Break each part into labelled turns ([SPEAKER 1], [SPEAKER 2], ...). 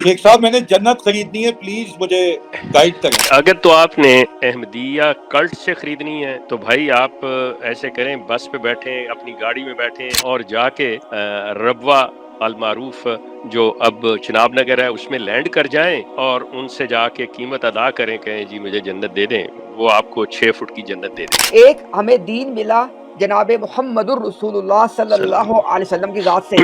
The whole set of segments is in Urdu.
[SPEAKER 1] شیخ صاحب میں نے جنت خریدنی ہے، پلیز مجھے گائیڈ کریں۔
[SPEAKER 2] اگر تو آپ نے احمدیہ کلٹ سے خریدنی ہے تو بھائی آپ ایسے کریں، بس پہ بیٹھیں، اپنی گاڑی میں بیٹھیں اور جا کے ربوہ المعروف جو اب چناب نگر ہے اس میں لینڈ کر جائیں اور ان سے جا کے قیمت ادا کریں، کہیں جی مجھے جنت دے دیں، وہ آپ کو 6 فٹ کی جنت دے دیں۔
[SPEAKER 3] ایک ہمیں دین ملا جناب محمد الرسول اللہ صلی اللہ علیہ وسلم کی ذات سے،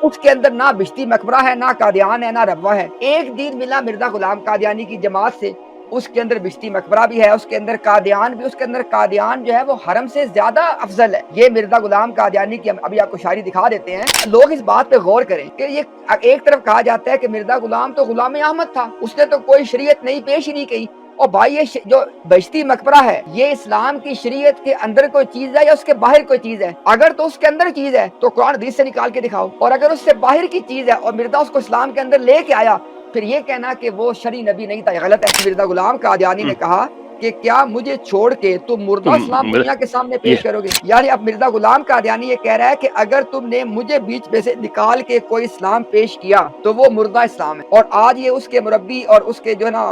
[SPEAKER 3] اس کے اندر نہ بشتی مقبرہ ہے، نہ قادیان ہے، نہ ربوہ ہے۔ ایک دین ملا مرزا غلام قادیانی کی جماعت سے، اس کے اندر بشتی مقبرہ بھی ہے، اس کے اندر قادیان بھی، اس کے اندر قادیان جو ہے وہ حرم سے زیادہ افضل ہے۔ یہ مرزا غلام قادیانی کی ہم ابھی آپ کو شاعری دکھا دیتے ہیں، لوگ اس بات پہ غور کریں کہ یہ ایک طرف کہا جاتا ہے کہ مرزا غلام تو غلام احمد تھا، اس نے تو کوئی شریعت نئی پیش ہی نہیں کی، اور بھائی یہ جو بہشتی مقبرہ ہے یہ اسلام کی شریعت کے اندر کوئی چیز ہے یا اس کے باہر کوئی چیز ہے؟ اگر تو اس کے اندر چیز ہے تو قرآن حدیث سے نکال کے دکھاؤ، اور اگر اس سے باہر کی چیز ہے اور مرزا اس کو اسلام کے اندر لے کے آیا، پھر یہ کہنا کہ وہ شرعی نبی نہیں تھا، یہ غلط ہے۔ مرزا غلام قادیانی نے کہا کہ کیا مجھے چھوڑ کے تم مردہ اسلام دنیا کے سامنے پیش کرو گے؟ یعنی اب مرزا غلام قادیانی یہ کہہ رہا ہے کہ اگر تم نے مجھے بیچ میں سے نکال کے کوئی اسلام پیش کیا تو وہ مردہ اسلام ہے، اور آج یہ اس کے مربی اور اس کے جو ہے نا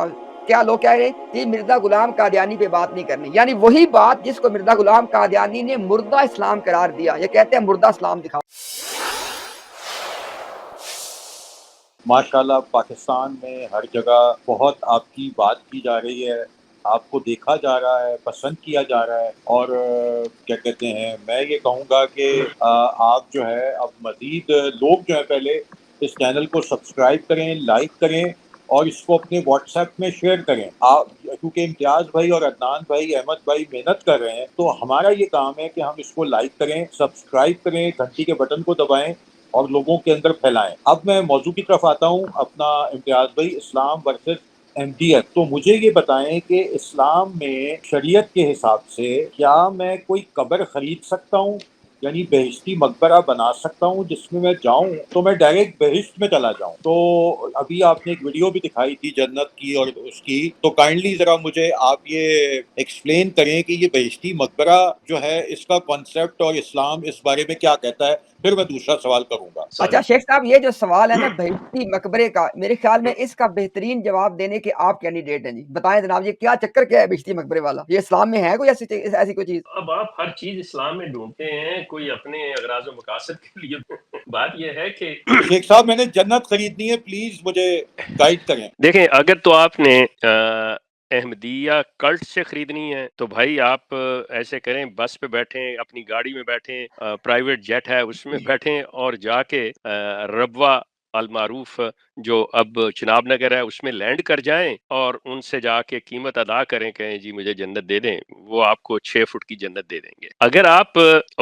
[SPEAKER 3] کیا لوگ کہہ رہے ہیں کہ مرزا غلام قادیانی پہ بات نہیں کرنی، یعنی وہی بات جس کو مرزا غلام قادیانی نے مردہ اسلام قرار دیا، یہ کہتے ہیں مردہ اسلام دکھاؤ۔
[SPEAKER 1] ماشاءاللہ پاکستان میں ہر جگہ بہت آپ کی بات کی جا رہی ہے، آپ کو دیکھا جا رہا ہے، پسند کیا جا رہا ہے، اور کیا کہتے ہیں، میں یہ کہوں گا کہ آپ جو ہے اب مزید لوگ جو ہے پہلے اس چینل کو سبسکرائب کریں، لائک کریں اور اس کو اپنے واٹس ایپ میں شیئر کریں۔ آپ کیونکہ امتیاز بھائی اور عدنان بھائی، احمد بھائی محنت کر رہے ہیں، تو ہمارا یہ کام ہے کہ ہم اس کو لائک کریں، سبسکرائب کریں، گھنٹی کے بٹن کو دبائیں اور لوگوں کے اندر پھیلائیں۔ اب میں موضوع کی طرف آتا ہوں اپنا، امتیاز بھائی، اسلام ورسز احمدیت۔ تو مجھے یہ بتائیں کہ اسلام میں شریعت کے حساب سے کیا میں کوئی قبر خرید سکتا ہوں؟ یعنی بہشتی مقبرہ بنا سکتا ہوں جس میں جاؤں تو میں ڈائریکٹ بہشت میں چلا جاؤں؟ تو ابھی آپ نے ایک ویڈیو بھی دکھائی تھی جنت کی اور اس کی، تو کائنڈلی ذرا مجھے آپ یہ ایکسپلین کریں کہ یہ بہشتی مقبرہ جو ہے اس کا کانسیپٹ اور اسلام اس بارے میں کیا کہتا ہے، پھر میں دوسرا سوال کروں گا۔
[SPEAKER 3] اچھا شیخ صاحب، یہ جو سوال ہے نا بہشتی مقبرے کا، میرے خیال میں اس کا بہترین جواب دینے کے آپ کینڈیڈیٹ ہیں جی۔ بتائیں جناب، یہ کیا چکر کیا ہے بہشتی مقبرے والا؟ یہ اسلام میں ہے کوئی ایسی کوئی چیز؟
[SPEAKER 2] اب آپ ہر چیز اسلام میں ڈھونڈتے ہیں کوئی اپنے اغراض و مقاصد کے لیے۔ بات یہ ہے کہ
[SPEAKER 1] شیخ صاحب میں نے جنت خریدنی ہے، پلیز مجھے گائیڈ کریں۔
[SPEAKER 2] دیکھیں، اگر تو آپ نے احمدیہ کلٹ سے خریدنی ہے تو بھائی آپ ایسے کریں، بس پہ بیٹھیں، اپنی گاڑی میں بیٹھیں، پرائیویٹ جیٹ ہے اس میں بیٹھیں اور جا کے ربوہ المعروف جو اب چناب نگر ہے اس میں لینڈ کر جائیں اور ان سے جا کے قیمت ادا کریں، کہیں جی مجھے جنت دے دیں، وہ آپ کو 6 فٹ کی جنت دے دیں گے۔ اگر آپ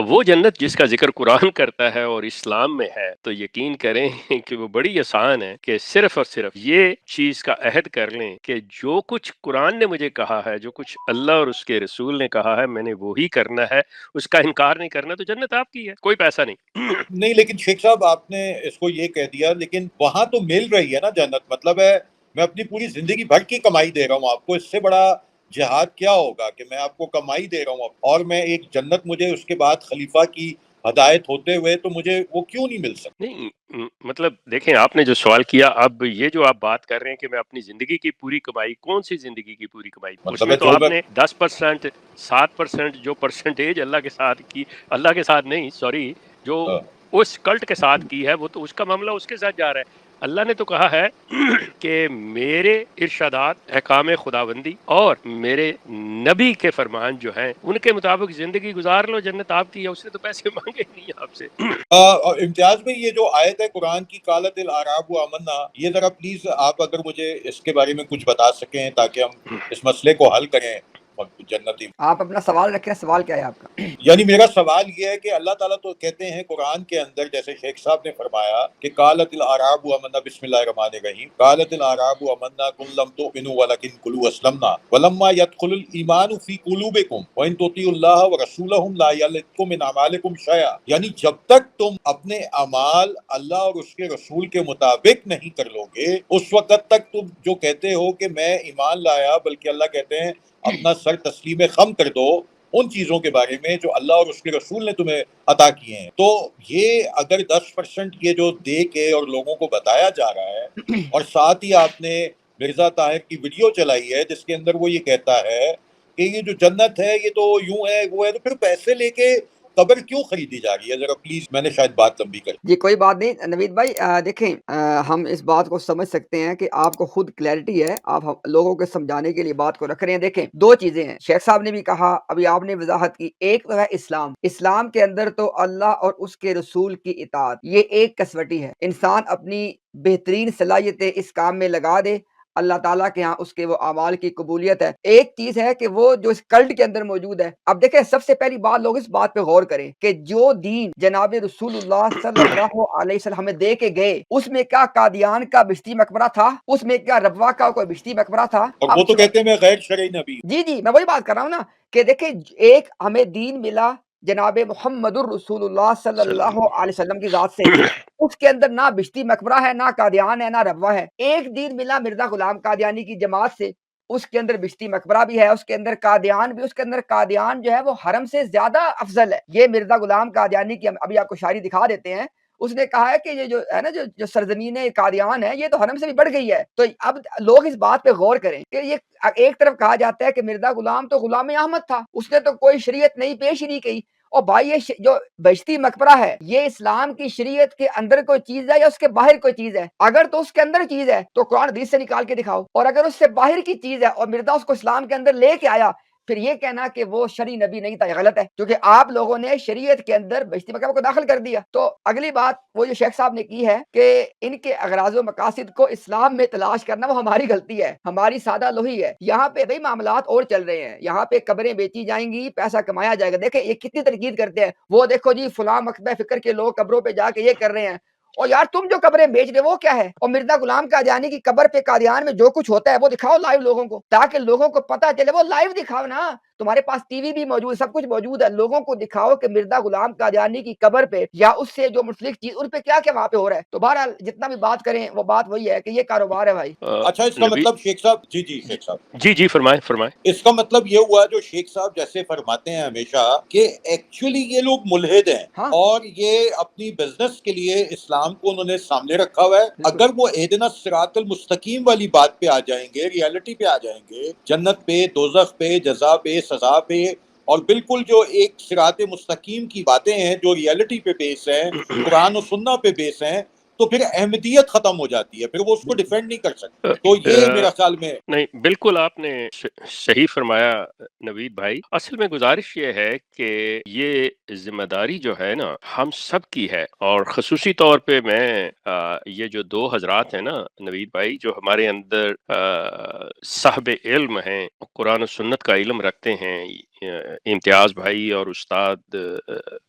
[SPEAKER 2] وہ جنت جس کا ذکر قرآن کرتا ہے اور اسلام میں ہے تو یقین کریں کہ وہ بڑی آسان ہے کہ صرف اور صرف یہ چیز کا عہد کر لیں کہ جو کچھ قرآن نے مجھے کہا ہے، جو کچھ اللہ اور اس کے رسول نے کہا ہے، میں نے وہی کرنا ہے، اس کا انکار نہیں کرنا، تو جنت آپ کی ہے، کوئی پیسہ نہیں۔
[SPEAKER 1] نہیں لیکن شیخ صاحب آپ نے اس کو یہ کہہ دیا، لیکن وہاں تو مل رہی ہے نا جنت، مطلب ہے میں اپنی پوری زندگی بھر کی کمائی دے رہا ہوں آپ کو، اس سے بڑا جہاد کیا ہوگا کہ میں آپ کو کمائی دے رہا ہوں اور میں ایک جنت، مجھے اس کے بعد خلیفہ کی ہدایت ہوتے ہوئے، تو مجھے وہ کیوں نہیں مل سکتی؟
[SPEAKER 2] نہیں، مطلب دیکھیں، آپ نے جو سوال کیا، اب یہ جو آپ بات کر رہے ہیں کہ میں اپنی زندگی کی پوری کمائی، کون سی زندگی کی پوری کمائی؟ اس
[SPEAKER 1] مطلب
[SPEAKER 2] میں
[SPEAKER 1] ہے
[SPEAKER 2] تو
[SPEAKER 1] جو
[SPEAKER 2] آپ
[SPEAKER 1] میں
[SPEAKER 2] نے 10%، 7% جو پرسنٹیج اللہ کے ساتھ کی، اللہ کے ساتھ نہیں، سوری، جو اس کلٹ کے ساتھ کی ہے، وہ تو اس کا معاملہ اس کے ساتھ جا رہا ہے۔ اللہ نے تو کہا ہے کہ میرے ارشادات، احکام خداوندی اور میرے نبی کے فرمان جو ہیں ان کے مطابق زندگی گزار لو، جنت آپ کی ہے۔ اس نے تو پیسے مانگے نہیں آپ سے۔
[SPEAKER 1] امتیاز میں یہ جو آیت ہے قرآن کی، قالت الاعراب آمنا، یہ ذرا پلیز آپ اگر مجھے اس کے بارے میں کچھ بتا سکیں تاکہ ہم اس مسئلے کو حل کریں جنتی۔
[SPEAKER 3] آپ اپنا سوال رکھیں، سوال کیا ہے آپ کا؟
[SPEAKER 1] یعنی میرا سوال یہ ہے کہ اللہ تعالیٰ تو کہتے ہیں قرآن کے اندر، جیسے شیخ صاحب نے فرمایا کہ قالت الاعراب آمنا، بسم اللہ الرحمن الرحیم، قالت الاعراب آمنا قل لم تؤمنوا ولکن قلوا اسلمنا ولما يدخل الايمان في قلوبكم وان تطيعوا الله ورسوله لا يلدكم من اعمالكم شيئا، یعنی جب تک تم اپنے اعمال اللہ اور اس کے رسول کے مطابق نہیں کر لو گے، اس وقت تک تم جو کہتے ہو کہ میں ایمان لایا، بلکہ اللہ کہتے ہیں اپنا سر تسلیم خم کر دو، ان چیزوں کے بارے میں جو اللہ اور اس کے رسول نے تمہیں عطا کیے ہیں. تو یہ اگر 10% یہ جو دے کے اور لوگوں کو بتایا جا رہا ہے، اور ساتھ ہی آپ نے مرزا طاہر کی ویڈیو چلائی ہے جس کے اندر وہ یہ کہتا ہے کہ یہ جو جنت ہے یہ تو یوں ہے وہ ہے، تو پھر پیسے لے کے قبر کیوں خریدی جا رہی ہے؟ ذرا پلیز، میں نے شاید بات لمبی کر.
[SPEAKER 3] جی کوئی بات نہیں نوید بھائی، دیکھیں ہم اس بات کو سمجھ سکتے ہیں کہ آپ کو خود کلیئرٹی ہے، آپ لوگوں کو سمجھانے کے لیے بات کو رکھ رہے ہیں. دیکھیں دو چیزیں ہیں، شیخ صاحب نے بھی کہا، ابھی آپ نے وضاحت کی. ایک تو ہے اسلام. اسلام کے اندر تو اللہ اور اس کے رسول کی اطاعت، یہ ایک کسوٹی ہے. انسان اپنی بہترین صلاحیتیں اس کام میں لگا دے، اللہ تعالیٰ کے ہاں اس کے وہ اعمال کی قبولیت ہے. ایک چیز ہے کہ وہ جو اس کلٹ کے اندر موجود ہے. اب دیکھیں سب سے پہلی بات لوگ اس بات پہ غور کریں کہ جو دین جناب رسول اللہ صلی اللہ علیہ وسلم ہمیں دے کے گئے، اس میں کیا قادیان کا بشتی مقبرہ تھا؟ اس میں کیا ربوہ کا کوئی بشتی مقبرہ تھا؟
[SPEAKER 1] اور وہ تو کہتے ہیں میں غیر شرعی نبی.
[SPEAKER 3] جی میں وہی بات کر رہا ہوں نا کہ دیکھیں ایک ہمیں دین ملا جناب محمد الرسول اللہ صلی اللہ علیہ وسلم کی ذات سے، اس کے اندر نہ بشتی مقبرہ ہے، نہ قادیان ہے، نہ ربوہ ہے. ایک دین ملا مرزا غلام قادیانی کی جماعت سے، اس کے اندر بشتی مقبرہ بھی ہے، اس کے اندر قادیان بھی، اس کے اندر قادیان جو ہے وہ حرم سے زیادہ افضل ہے. یہ مرزا غلام قادیانی کی ابھی آپ کو شاعری دکھا دیتے ہیں. اس نے کہا ہے کہ یہ جو ہے نا جو سرزمین قادیان ہے یہ تو حرم سے بھی بڑھ گئی ہے. تو اب لوگ اس بات پہ غور کریں کہ یہ ایک طرف کہا جاتا ہے کہ مرزا غلام تو غلام احمد تھا، اس نے تو کوئی شریعت نہیں پیش نہیں کی. اور بھائی یہ جو بشتی مقبرہ ہے یہ اسلام کی شریعت کے اندر کوئی چیز ہے یا اس کے باہر کوئی چیز ہے؟ اگر تو اس کے اندر چیز ہے تو قرآن حدیث سے نکال کے دکھاؤ، اور اگر اس سے باہر کی چیز ہے اور مرزا اس کو اسلام کے اندر لے کے آیا، پھر یہ کہنا کہ وہ شرعی نبی نہیں تھا، یہ غلط ہے، کیونکہ آپ لوگوں نے شریعت کے اندر بشتی مقبرہ کو داخل کر دیا. تو اگلی بات وہ جو شیخ صاحب نے کی ہے کہ ان کے اغراض و مقاصد کو اسلام میں تلاش کرنا وہ ہماری غلطی ہے، ہماری سادہ لوہی ہے. یہاں پہ بھائی معاملات اور چل رہے ہیں، یہاں پہ قبریں بیچی جائیں گی، پیسہ کمایا جائے گا. دیکھیں یہ کتنی تنقید کرتے ہیں، وہ دیکھو جی فلاں مکتبہ فکر کے لوگ قبروں پہ جا کے یہ کر رہے ہیں. اور یار تم جو قبریں بیچ رہے وہ کیا ہے؟ اور مرزا غلام قادیانی کی قبر پہ قادیان میں جو کچھ ہوتا ہے وہ دکھاؤ لائیو لوگوں کو، تاکہ لوگوں کو پتہ چلے. وہ لائیو دکھاؤ نا، تمہارے پاس ٹی وی بھی موجود، سب کچھ موجود ہے. لوگوں کو دکھاؤ کہ مرزا غلام قادیانی کی قبر پہ یا اس سے جو منسلک چیز ان پہ کیا کیا وہاں پہ ہو رہا ہے. تو بہرحال جتنا بھی بات کریں وہ بات وہی ہے کہ یہ کاروبار ہے بھائی.
[SPEAKER 1] اچھا اس کا مطلب شیخ صاحب، جی شیخ صاحب،
[SPEAKER 2] جی فرمائیں.
[SPEAKER 1] اس کا مطلب یہ ہوا جو شیخ صاحب جیسے فرماتے ہیں ہمیشہ کہ ایکچولی یہ لوگ ملحد ہیں،
[SPEAKER 3] ہاں،
[SPEAKER 1] اور یہ اپنی بزنس کے لیے اسلام کو انہوں نے سامنے رکھا ہوا ہے. اگر وہ اہدنا الصراط المستقیم والی بات پہ آ جائیں گے، ریالٹی پہ آ جائیں گے، جنت پہ، دوزخ پہ، جزا پہ، سزا پہ، اور بالکل جو ایک صراط مستقیم کی باتیں ہیں جو ریالٹی پہ بیس ہیں، قرآن و سنہ پہ بیس ہیں، تو پھر احمدیت ختم ہو جاتی ہے، پھر وہ اس کو ڈیفینڈ نہیں کر سکتے. تو یہ میرا خیال میں
[SPEAKER 2] نہیں، بالکل آپ نے صحیح فرمایا نوید بھائی. اصل میں گزارش یہ ہے کہ یہ ذمہ داری جو ہے نا ہم سب کی ہے، اور خصوصی طور پہ میں یہ جو دو حضرات ہیں نا نوید بھائی، جو ہمارے اندر صاحب علم ہیں، قرآن و سنت کا علم رکھتے ہیں، امتیاز بھائی اور استاد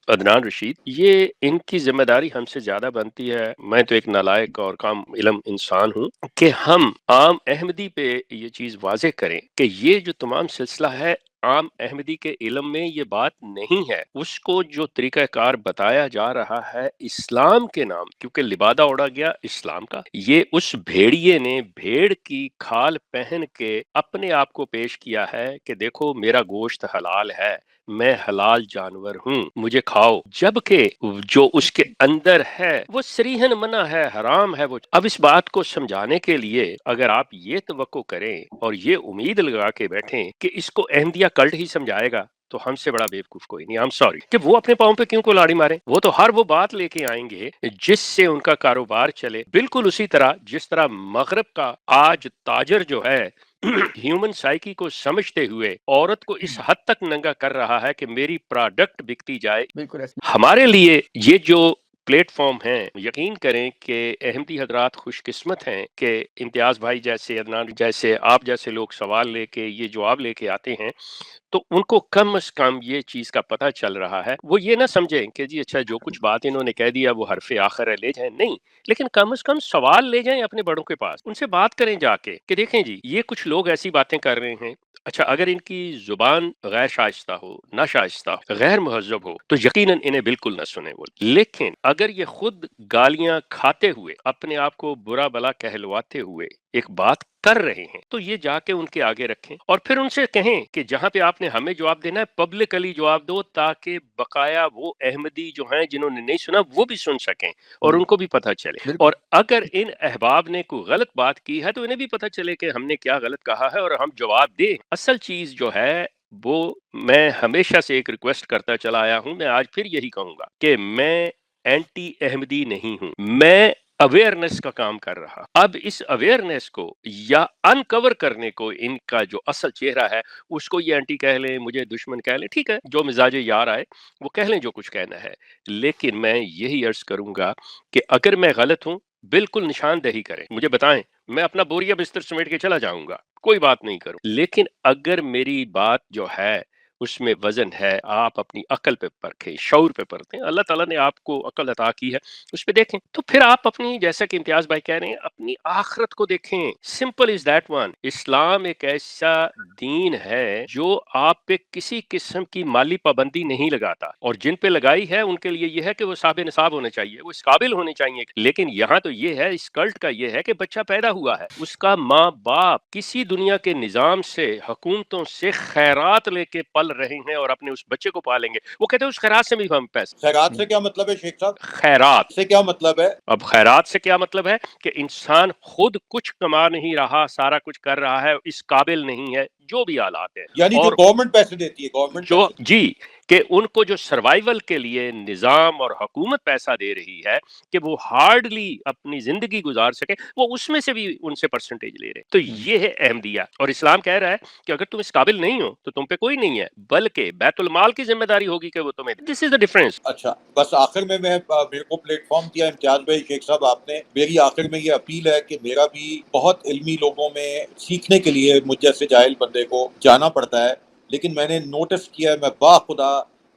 [SPEAKER 2] عدنان رشید، یہ ان کی ذمہ داری ہم سے زیادہ بنتی ہے. میں تو ایک نالائق اور کم علم انسان ہوں کہ ہم عام احمدی پہ یہ چیز واضح کریں کہ یہ جو تمام سلسلہ ہے عام احمدی کے علم میں یہ بات نہیں ہے. اس کو جو طریقہ کار بتایا جا رہا ہے اسلام کے نام، کیونکہ لبادہ اڑا گیا اسلام کا، یہ اس بھیڑیے نے بھیڑ کی کھال پہن کے اپنے آپ کو پیش کیا ہے کہ دیکھو میرا گوشت حلال ہے، میں حلال جانور ہوں، مجھے کھاؤ، جبکہ جو اس کے اندر ہے وہ صریحاً منع ہے، حرام ہے وہ. اب اس بات کو سمجھانے کے لیے اگر آپ یہ توقع کریں اور یہ امید لگا کے بیٹھیں کہ اس کو احمدیہ کلٹ ہی سمجھائے گا، تو ہم سے بڑا بیوقوف کوئی نہیں. سوری کہ وہ اپنے پاؤں پہ کیوں کو لاڑی مارے. وہ تو ہر وہ بات لے کے آئیں گے جس سے ان کا کاروبار چلے، بالکل اسی طرح جس طرح مغرب کا آج تاجر جو ہے ہیومن سائیکی کو سمجھتے ہوئے عورت کو اس حد تک ننگا کر رہا ہے کہ میری پروڈکٹ بکتی جائے.
[SPEAKER 3] بالکل ایسے.
[SPEAKER 2] ہمارے لیے یہ جو پلیٹ فارم ہیں، یقین کریں کہ احمدی حضرات خوش قسمت ہیں کہ امتیاز بھائی جیسے، عدنان جیسے، آپ جیسے لوگ سوال لے کے یہ جواب لے کے آتے ہیں، تو ان کو کم از کم یہ چیز کا پتہ چل رہا ہے. وہ یہ نہ سمجھیں کہ جی اچھا جو کچھ بات انہوں نے کہہ دیا وہ حرف آخر ہے، لے جائیں، نہیں، لیکن کم از کم سوال لے جائیں اپنے بڑوں کے پاس، ان سے بات کریں جا کے کہ دیکھیں جی یہ کچھ لوگ ایسی باتیں کر رہے ہیں. اچھا اگر ان کی زبان غیر شائستہ ہو، نہ شائستہ ہو، غیر مہذب ہو، تو یقیناً انہیں بالکل نہ سنیں وہ. لیکن اگر یہ خود گالیاں کھاتے ہوئے، اپنے آپ کو برا بلا کہلواتے ہوئے ایک بات کر رہے ہیں تو یہ جا کے ان کے آگے رکھیں اور پھر ان سے کہیں کہ جہاں پہ آپ نے ہمیں جواب دینا ہے پبلکلی جواب دو، تاکہ بقایا وہ احمدی جو ہیں جنہوں نے نہیں سنا وہ بھی سن سکیں اور ان کو بھی پتہ چلے،
[SPEAKER 3] بالکل
[SPEAKER 2] اور اگر ان احباب نے کوئی غلط بات کی ہے تو انہیں بھی پتہ چلے کہ ہم نے کیا غلط کہا ہے اور ہم جواب دیں۔ اصل چیز جو ہے وہ میں ہمیشہ سے ایک ریکویسٹ کرتا چلا آیا ہوں، میں آج پھر یہی کہوں گا کہ میں اینٹی احمدی نہیں ہوں، میں اویئرنیس کا کام کر رہا۔ اب اس اویئرنیس کو یا انکور کرنے کو ان کا جو اصل چہرہ ہے اس کو یہ اینٹی کہہ لیں، مجھے دشمن کہہ لیں، ٹھیک ہے، جو مزاج یار آئے وہ کہہ لیں جو کچھ کہنا ہے، لیکن میں یہی عرض کروں گا کہ اگر میں غلط ہوں بالکل نشاندہی کریں، مجھے بتائیں، میں اپنا بوریا بستر سمیٹ کے چلا جاؤں گا، کوئی بات نہیں کروں، لیکن اگر میری بات جو ہے اس میں وزن ہے، آپ اپنی عقل پہ پرکھیں، شعور پہ پرکھیں، اللہ تعالیٰ نے آپ کو عقل عطا کی ہے اس پہ دیکھیں، تو پھر آپ اپنی، جیسا کہ امتیاز بھائی کہہ رہے ہیں، اپنی آخرت کو دیکھیں، سمپل از دیٹ ون۔ اسلام ایک ایسا دین ہے جو آپ پہ کسی قسم کی مالی پابندی نہیں لگاتا، اور جن پہ لگائی ہے ان کے لیے یہ ہے کہ وہ صاحب نصاب ہونے چاہیے، وہ اس قابل ہونے چاہیے، لیکن یہاں تو یہ ہے، اس کلٹ کا یہ ہے کہ بچہ پیدا ہوا ہے، اس کا ماں باپ کسی دنیا کے نظام سے، حکومتوں سے خیرات لے کے پل رہے ہیں اور اپنے اس بچے کو پالیں گے، وہ کہتے ہیں اس خیرات سے بھی ہم پیسے،
[SPEAKER 1] خیرات سے کیا مطلب ہے شیخ صاحب؟
[SPEAKER 2] خیرات
[SPEAKER 1] سے کیا مطلب ہے؟
[SPEAKER 2] اب خیرات سے کیا مطلب ہے کہ انسان خود کچھ کما نہیں رہا، سارا کچھ کر رہا ہے، اس قابل نہیں ہے، جو بھی حالات ہیں،
[SPEAKER 1] یعنی جو
[SPEAKER 2] اور
[SPEAKER 1] گورنمنٹ پیسے دیتی ہے، گورنمنٹ
[SPEAKER 2] جو
[SPEAKER 1] پیسے
[SPEAKER 2] جی کہ ان کو جو سروائیول کے لیے نظام اور حکومت پیسہ دے رہی ہے کہ وہ ہارڈلی اپنی زندگی گزار سکے، وہ اس میں سے بھی ان سے پرسنٹیج لے رہے، تو یہ ہے احمدیہ، اور اسلام کہہ رہا ہے کہ اگر تم اس قابل نہیں ہو تو تم پہ کوئی نہیں ہے، بلکہ بیت المال کی ذمہ داری ہوگی کہ وہ تمہیں، دس از دا ڈفرنس۔
[SPEAKER 1] اچھا، بس آخر میں میرے کو پلیٹ فارم دیا امتیاز بھائی، شیخ صاحب آپ نے، میری آخر میں یہ اپیل ہے کہ میرا بھی بہت علمی لوگوں میں سیکھنے کے لیے مجھ جیسے جاہل بندے کو جانا پڑتا ہے، لیکن میں نے نوٹس کیا ہے، میں باخدا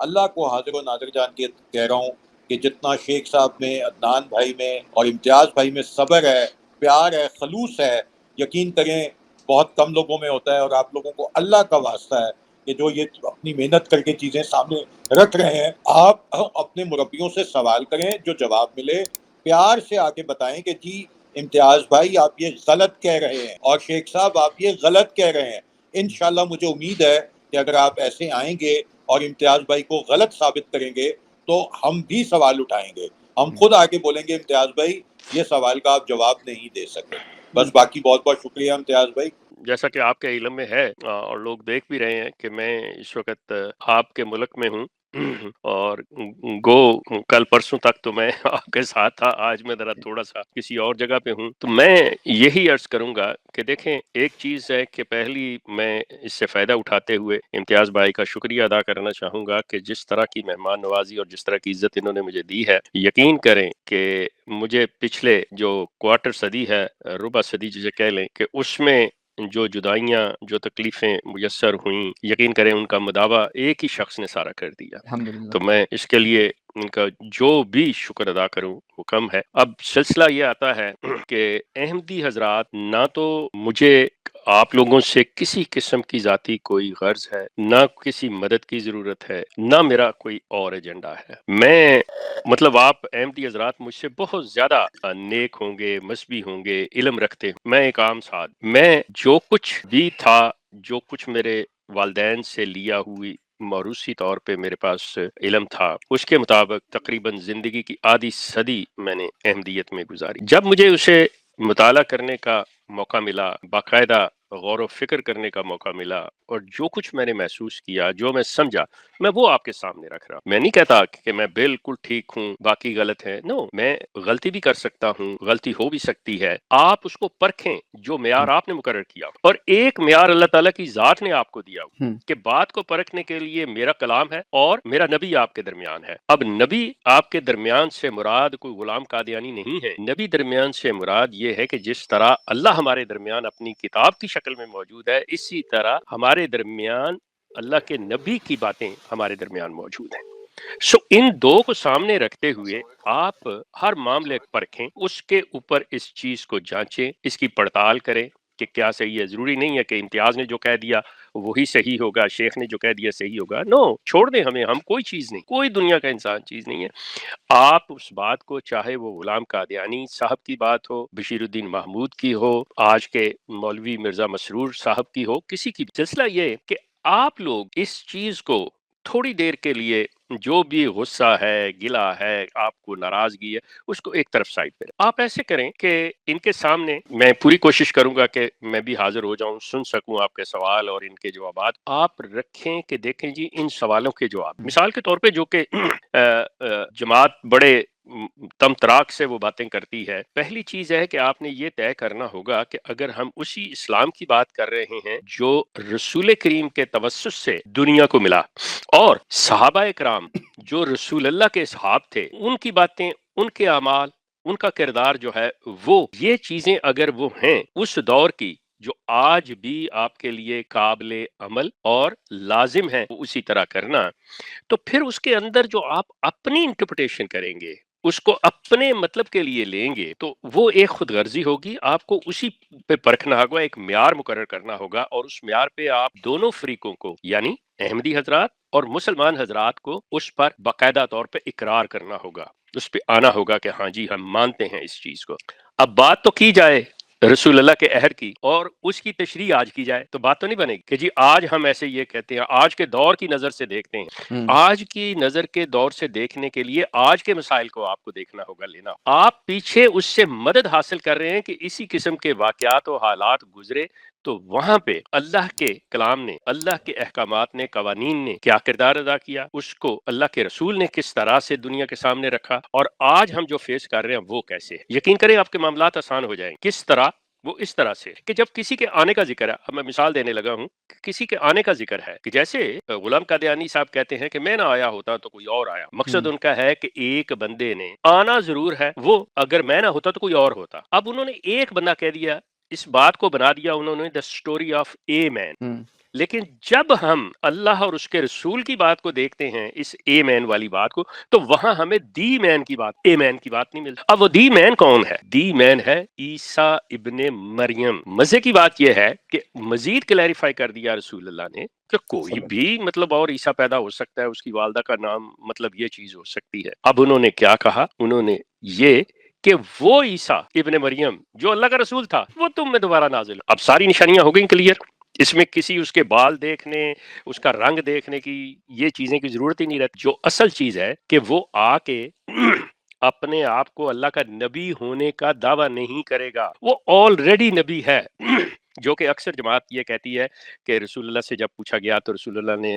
[SPEAKER 1] اللہ کو حاضر و ناظر جان کے کہہ رہا ہوں کہ جتنا شیخ صاحب میں، عدنان بھائی میں اور امتیاز بھائی میں صبر ہے، پیار ہے، خلوص ہے، یقین کریں بہت کم لوگوں میں ہوتا ہے، اور آپ لوگوں کو اللہ کا واسطہ ہے کہ جو یہ اپنی محنت کر کے چیزیں سامنے رکھ رہے ہیں، آپ اپنے مربیوں سے سوال کریں، جو جواب ملے پیار سے آ کے بتائیں کہ جی امتیاز بھائی آپ یہ غلط کہہ رہے ہیں، اور شیخ صاحب آپ یہ غلط کہہ رہے ہیں۔ انشاءاللہ مجھے امید ہے کہ اگر آپ ایسے آئیں گے اور امتیاز بھائی کو غلط ثابت کریں گے تو ہم بھی سوال اٹھائیں گے، ہم خود آ کے بولیں گے امتیاز بھائی یہ سوال کا آپ جواب نہیں دے سکے۔ بس باقی بہت بہت شکریہ امتیاز بھائی۔
[SPEAKER 2] جیسا کہ آپ کے علم میں ہے اور لوگ دیکھ بھی رہے ہیں کہ میں اس وقت آپ کے ملک میں ہوں اور گو کل پرسوں تک تو میں آپ کے ساتھ تھا، آج میں ذرا تھوڑا سا کسی اور جگہ پہ ہوں، تو میں یہی عرض کروں گا کہ دیکھیں ایک چیز ہے کہ پہلی میں اس سے فائدہ اٹھاتے ہوئے امتیاز بھائی کا شکریہ ادا کرنا چاہوں گا کہ جس طرح کی مہمان نوازی اور جس طرح کی عزت انہوں نے مجھے دی ہے، یقین کریں کہ مجھے پچھلے جو کوارٹر صدی ہے، ربع صدی جسے کہہ لیں، کہ اس میں جو جدائیاں، جو تکلیفیں میسر ہوئیں، یقین کریں ان کا مداوع ایک ہی شخص نے سارا کر دیا،
[SPEAKER 3] الحمدللہ۔
[SPEAKER 2] تو میں اس کے لیے ان کا جو بھی شکر ادا کروں وہ کم ہے۔ اب سلسلہ یہ آتا ہے کہ احمدی حضرات، نہ تو مجھے آپ لوگوں سے کسی قسم کی ذاتی کوئی غرض ہے، نہ کسی مدد کی ضرورت ہے، نہ میرا کوئی اور ایجنڈا ہے، میں مطلب آپ احمدی حضرات مجھ سے بہت زیادہ نیک ہوں گے، مذہبی ہوں گے، علم رکھتے ہوں، میں ایک عام ساتھ، میں جو کچھ بھی تھا، جو کچھ میرے والدین سے لیا ہوئی موروثی طور پہ میرے پاس علم تھا، اس کے مطابق تقریباً زندگی کی آدھی صدی میں نے احمدیت میں گزاری۔ جب مجھے اسے مطالعہ کرنے کا موقع ملا، باقاعدہ غور و فکر کرنے کا موقع ملا، اور جو کچھ میں نے محسوس کیا، جو میں سمجھا، میں وہ آپ کے سامنے رکھ رہا ہوں۔ میں نہیں کہتا کہ میں بالکل ٹھیک ہوں، باقی غلط ہے، نو، میں غلطی بھی کر سکتا ہوں، غلطی ہو بھی سکتی ہے، آپ اس کو پرکھیں جو معیار آپ نے مقرر کیا، اور ایک معیار اللہ تعالیٰ کی ذات نے آپ کو دیا کہ بات کو پرکھنے کے لیے میرا کلام ہے اور میرا نبی آپ کے درمیان ہے۔ اب نبی آپ کے درمیان سے مراد کوئی غلام قادیانی نہیں ہے، نبی درمیان سے مراد یہ ہے کہ جس طرح اللہ ہمارے درمیان اپنی کتاب کی شکل میں موجود ہے، اسی طرح ہمارے درمیان اللہ کے نبی کی باتیں ہمارے درمیان موجود ہیں۔ سو ان دو کو سامنے رکھتے ہوئے آپ ہر معاملے پرکھیں، اس کے اوپر اس چیز کو جانچیں، اس کی پڑتال کریں، کہ کیا صحیح ہے. ضروری نہیں ہے کہ امتیاز نے جو کہہ دیا وہی صحیح ہوگا، شیخ نے جو کہہ دیا صحیح ہوگا. نو، چھوڑ دیں ہمیں، ہم کوئی چیز نہیں، کوئی دنیا کا انسان چیز نہیں ہے. آپ اس بات کو، چاہے وہ غلام قادیانی صاحب کی بات ہو، بشیر الدین محمود کی ہو، آج کے مولوی مرزا مسرور صاحب کی ہو، کسی کی، مسئلہ یہ ہے کہ آپ لوگ اس چیز کو تھوڑی دیر کے لیے، جو بھی غصہ ہے، گلا ہے، آپ کو ناراضگی ہے، اس کو ایک طرف سائڈ پہ آپ ایسے کریں کہ ان کے سامنے میں پوری کوشش کروں گا کہ میں بھی حاضر ہو جاؤں، سن سکوں آپ کے سوال اور ان کے جوابات. آپ رکھیں کہ دیکھیں جی ان سوالوں کے جواب، مثال کے طور پہ جو کہ جماعت بڑے تم تراک سے وہ باتیں کرتی ہے. پہلی چیز ہے کہ آپ نے یہ طے کرنا ہوگا کہ اگر ہم اسی اسلام کی بات کر رہے ہیں جو رسول کریم کے توسط سے دنیا کو ملا، اور صحابہ اکرام جو رسول اللہ کے اصحاب تھے، ان کی باتیں، ان کے اعمال، ان کا کردار جو ہے، وہ یہ چیزیں اگر وہ ہیں اس دور کی جو آج بھی آپ کے لیے قابل عمل اور لازم ہے اسی طرح کرنا، تو پھر اس کے اندر جو آپ اپنی انٹرپریٹیشن کریں گے، اس کو اپنے مطلب کے لیے لیں گے، تو وہ ایک خود غرضی ہوگی. آپ کو اسی پہ پرکھنا ہوگا، ایک معیار مقرر کرنا ہوگا، اور اس معیار پہ آپ دونوں فریقوں کو، یعنی احمدی حضرات اور مسلمان حضرات کو، اس پر باقاعدہ طور پہ اقرار کرنا ہوگا، اس پہ آنا ہوگا کہ ہاں جی ہم مانتے ہیں اس چیز کو. اب بات تو کی جائے رسول اللہ کے عہد کی اور اس کی تشریح آج کی جائے، تو بات تو نہیں بنے گی کہ جی آج ہم ایسے یہ کہتے ہیں. آج کے دور کی نظر سے دیکھتے ہیں، آج کی نظر کے دور سے دیکھنے کے لیے آج کے مسائل کو آپ کو دیکھنا ہوگا، لینا. آپ پیچھے اس سے مدد حاصل کر رہے ہیں کہ اسی قسم کے واقعات و حالات گزرے، تو وہاں پہ اللہ کے کلام نے، اللہ کے احکامات نے، قوانین نے کیا کردار ادا کیا، اس کو اللہ کے رسول نے کس طرح سے دنیا کے سامنے رکھا، اور آج ہم جو فیس کر رہے ہیں وہ کیسے. یقین کریں آپ کے معاملات آسان ہو جائیں. کس طرح؟ وہ اس طرح سے کہ جب کسی کے آنے کا ذکر ہے، اب میں مثال دینے لگا ہوں کہ کسی کے آنے کا ذکر ہے، کہ جیسے غلام قادیانی صاحب کہتے ہیں کہ میں نہ آیا ہوتا تو کوئی اور آیا. مقصد ان کا ہے کہ ایک بندے نے آنا ضرور ہے، وہ اگر میں نہ ہوتا تو کوئی اور ہوتا. اب انہوں نے ایک بندہ کہہ دیا، اس بات کو بنا دیا انہوں نے دا اسٹوری آف اے مین. لیکن جب ہم اللہ اور اس کے رسول کی بات کو دیکھتے ہیں، اس اے مین والی بات کو، تو وہاں ہمیں دی مین کی بات، اے مین کی بات نہیں ملتی. اب وہ دی مین کون ہے؟ دی مین ہے عیسیٰ ابن مریم. مزے کی بات یہ ہے کہ مزید کلیریفائی کر دیا رسول اللہ نے کہ کوئی بھی مطلب اور عیسیٰ پیدا ہو سکتا ہے، اس کی والدہ کا نام مطلب یہ چیز ہو سکتی ہے. اب انہوں نے کیا کہا؟ انہوں نے یہ کہ وہ عیسیٰ ابن مریم جو اللہ کا رسول تھا وہ تم میں دوبارہ نازل. اب ساری نشانیاں ہو گئیں کلیئر. اس میں کسی اس کے بال دیکھنے، اس کا رنگ دیکھنے کی، یہ چیزیں کی ضرورت ہی نہیں رہتی. جو اصل چیز ہے کہ وہ آ کے اپنے آپ کو اللہ کا نبی ہونے کا دعویٰ نہیں کرے گا، وہ آلریڈی نبی ہے. جو کہ اکثر جماعت یہ کہتی ہے کہ رسول اللہ سے جب پوچھا گیا تو رسول اللہ نے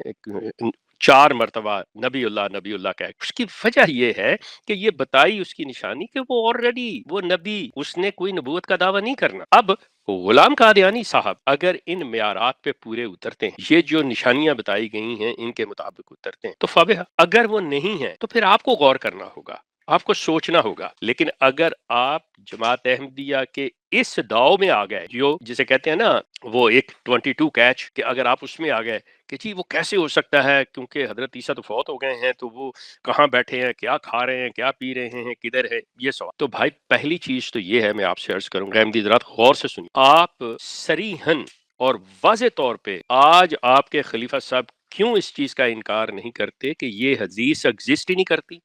[SPEAKER 2] 4 مرتبہ نبی اللہ کہا. اس کی وجہ یہ ہے کہ یہ بتائی اس کی نشانی کہ وہ آلریڈی وہ نبی، اس نے کوئی نبوت کا دعویٰ نہیں کرنا. اب غلام قادیانی صاحب اگر ان معیارات پہ پورے اترتے ہیں، یہ جو نشانیاں بتائی گئی ہیں ان کے مطابق اترتے ہیں، تو فابہ. اگر وہ نہیں ہیں تو پھر آپ کو غور کرنا ہوگا، آپ کو سوچنا ہوگا. لیکن اگر آپ جماعت احمدیہ کے اس داؤ میں آ گئے، جو جسے کہتے ہیں نا وہ ایک 22 کیچ، کہ اگر آپ اس میں آ گئے کہ جی وہ کیسے ہو سکتا ہے کیونکہ حضرت عیسیٰ تو فوت ہو گئے ہیں، تو وہ کہاں بیٹھے ہیں، کیا کھا رہے ہیں، کیا پی رہے ہیں، کدھر ہے، یہ سوال. تو بھائی پہلی چیز تو یہ ہے، میں آپ سے عرض کروں گا احمدی حضرات غور سے سنیے. آپ صریحاً اور واضح طور پہ آج آپ کے خلیفہ صاحب کیوں اس چیز کا انکار نہیں کرتے کہ یہ حدیث ایگزسٹ ہی نہیں کرتی؟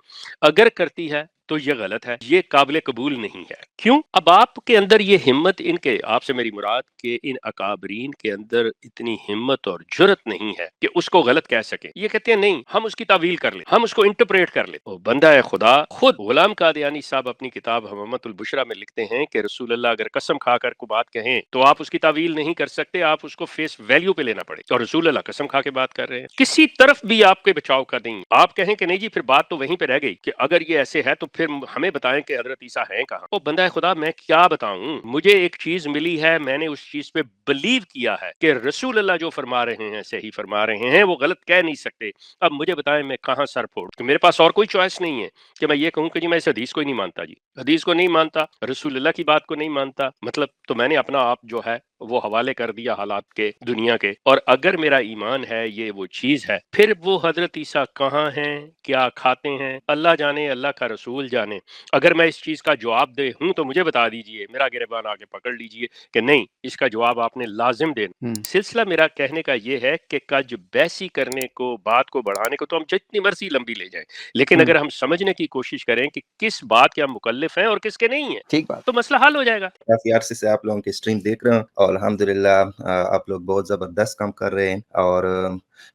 [SPEAKER 2] اگر کرتی ہے تو یہ غلط ہے، یہ قابل قبول نہیں ہے. کیوں؟ اب آپ کے اندر یہ ہمت، ان کے، آپ سے میری مراد کہ ان اکابرین کے اندر اتنی ہمت اور جرت نہیں ہے کہ اس کو غلط کہہ سکیں. یہ کہتے ہیں نہیں ہم اس کی تعویل کر لیں، ہم اس کو انٹرپریٹ کر لیں. وہ بندہ ہے خدا خود غلام قادیانی صاحب اپنی کتاب حمامۃ البشریٰ میں لکھتے ہیں کہ رسول اللہ اگر قسم کھا کر کو بات کہیں تو آپ اس کی تعویل نہیں کر سکتے، آپ اس کو فیس ویلیو پہ لینا پڑے. اور رسول اللہ قسم کھا کے بات کر رہے ہیں، کسی طرف بھی آپ کے بچاؤ کا نہیں. آپ کہیں کہ نہیں جی پھر بات تو وہیں پہ رہ گئی کہ اگر یہ ایسے ہے تو پھر ہمیں بتائیں کہ حضرت عیسیٰ ہیں کہاں. وہ بندہ خدا میں کیا بتاؤں، مجھے ایک چیز ملی ہے، میں نے اس چیز پہ بلیو کیا ہے کہ رسول اللہ جو فرما رہے ہیں صحیح فرما رہے ہیں، وہ غلط کہہ نہیں سکتے. اب مجھے بتائیں میں کہاں سر پھوڑ، کہ میرے پاس اور کوئی چوائس نہیں ہے کہ میں یہ کہوں کہ جی میں اس حدیث کو ہی نہیں مانتا، جی حدیث کو نہیں مانتا، رسول اللہ کی بات کو نہیں مانتا، مطلب تو میں نے اپنا آپ جو ہے وہ حوالے کر دیا حالات کے دنیا کے، اور اگر میرا ایمان ہے یہ وہ چیز ہے، پھر وہ حضرت عیسیٰ کہاں ہیں، کیا کھاتے ہیں، اللہ جانے، اللہ کا رسول جانے۔ اگر میں اس چیز کا جواب دے ہوں تو مجھے بتا دیجئے، میرا گریبان آگے پکڑ لیجئے کہ نہیں، اس کا جواب آپ نے لازم دینا۔ سلسلہ میرا کہنے کا یہ ہے کہ کج بحثی کرنے کو، بات کو بڑھانے کو تو ہم جتنی مرضی لمبی لے جائیں، لیکن اگر ہم سمجھنے کی کوشش کریں کہ کس بات کے ہم مکلف ہیں اور کس کے نہیں ہیں،
[SPEAKER 3] ٹھیک بات،
[SPEAKER 2] تو مسئلہ حل ہو جائے گا۔
[SPEAKER 4] کافی عرصے سے آپ لوگوں کی اسٹریم دیکھ رہا ہوں اور الحمدللہ آپ لوگ بہت زبردست کام کر رہے ہیں، اور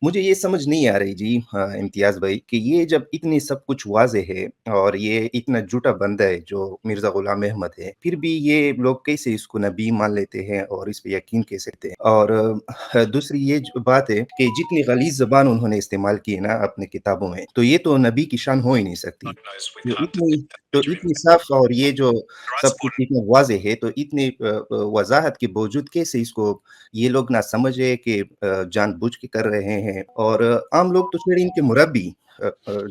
[SPEAKER 4] مجھے یہ سمجھ نہیں آ رہی جی امتیاز بھائی کہ یہ جب اتنی سب کچھ واضح ہے اور یہ اتنا جھوٹا بندہ ہے جو مرزا غلام احمد ہے، پھر بھی یہ لوگ کیسے اس کو نبی مان لیتے ہیں اور اس پہ یقین کیسے کرتے ہیں؟ اور دوسری یہ بات ہے کہ جتنی غلیظ زبان انہوں نے استعمال کی ہے نا اپنے کتابوں میں، تو یہ تو نبی کی شان ہو ہی نہیں سکتی۔ تو اتنی صاف اور یہ جو سب کچھ اتنا واضح ہے، تو اتنی وضاحت کے باوجود کیسے اس کو یہ لوگ نہ سمجھے کہ جان بوجھ کے کر رہے ہیں، اور عام لوگ تو چھوڑیں ان کے مربی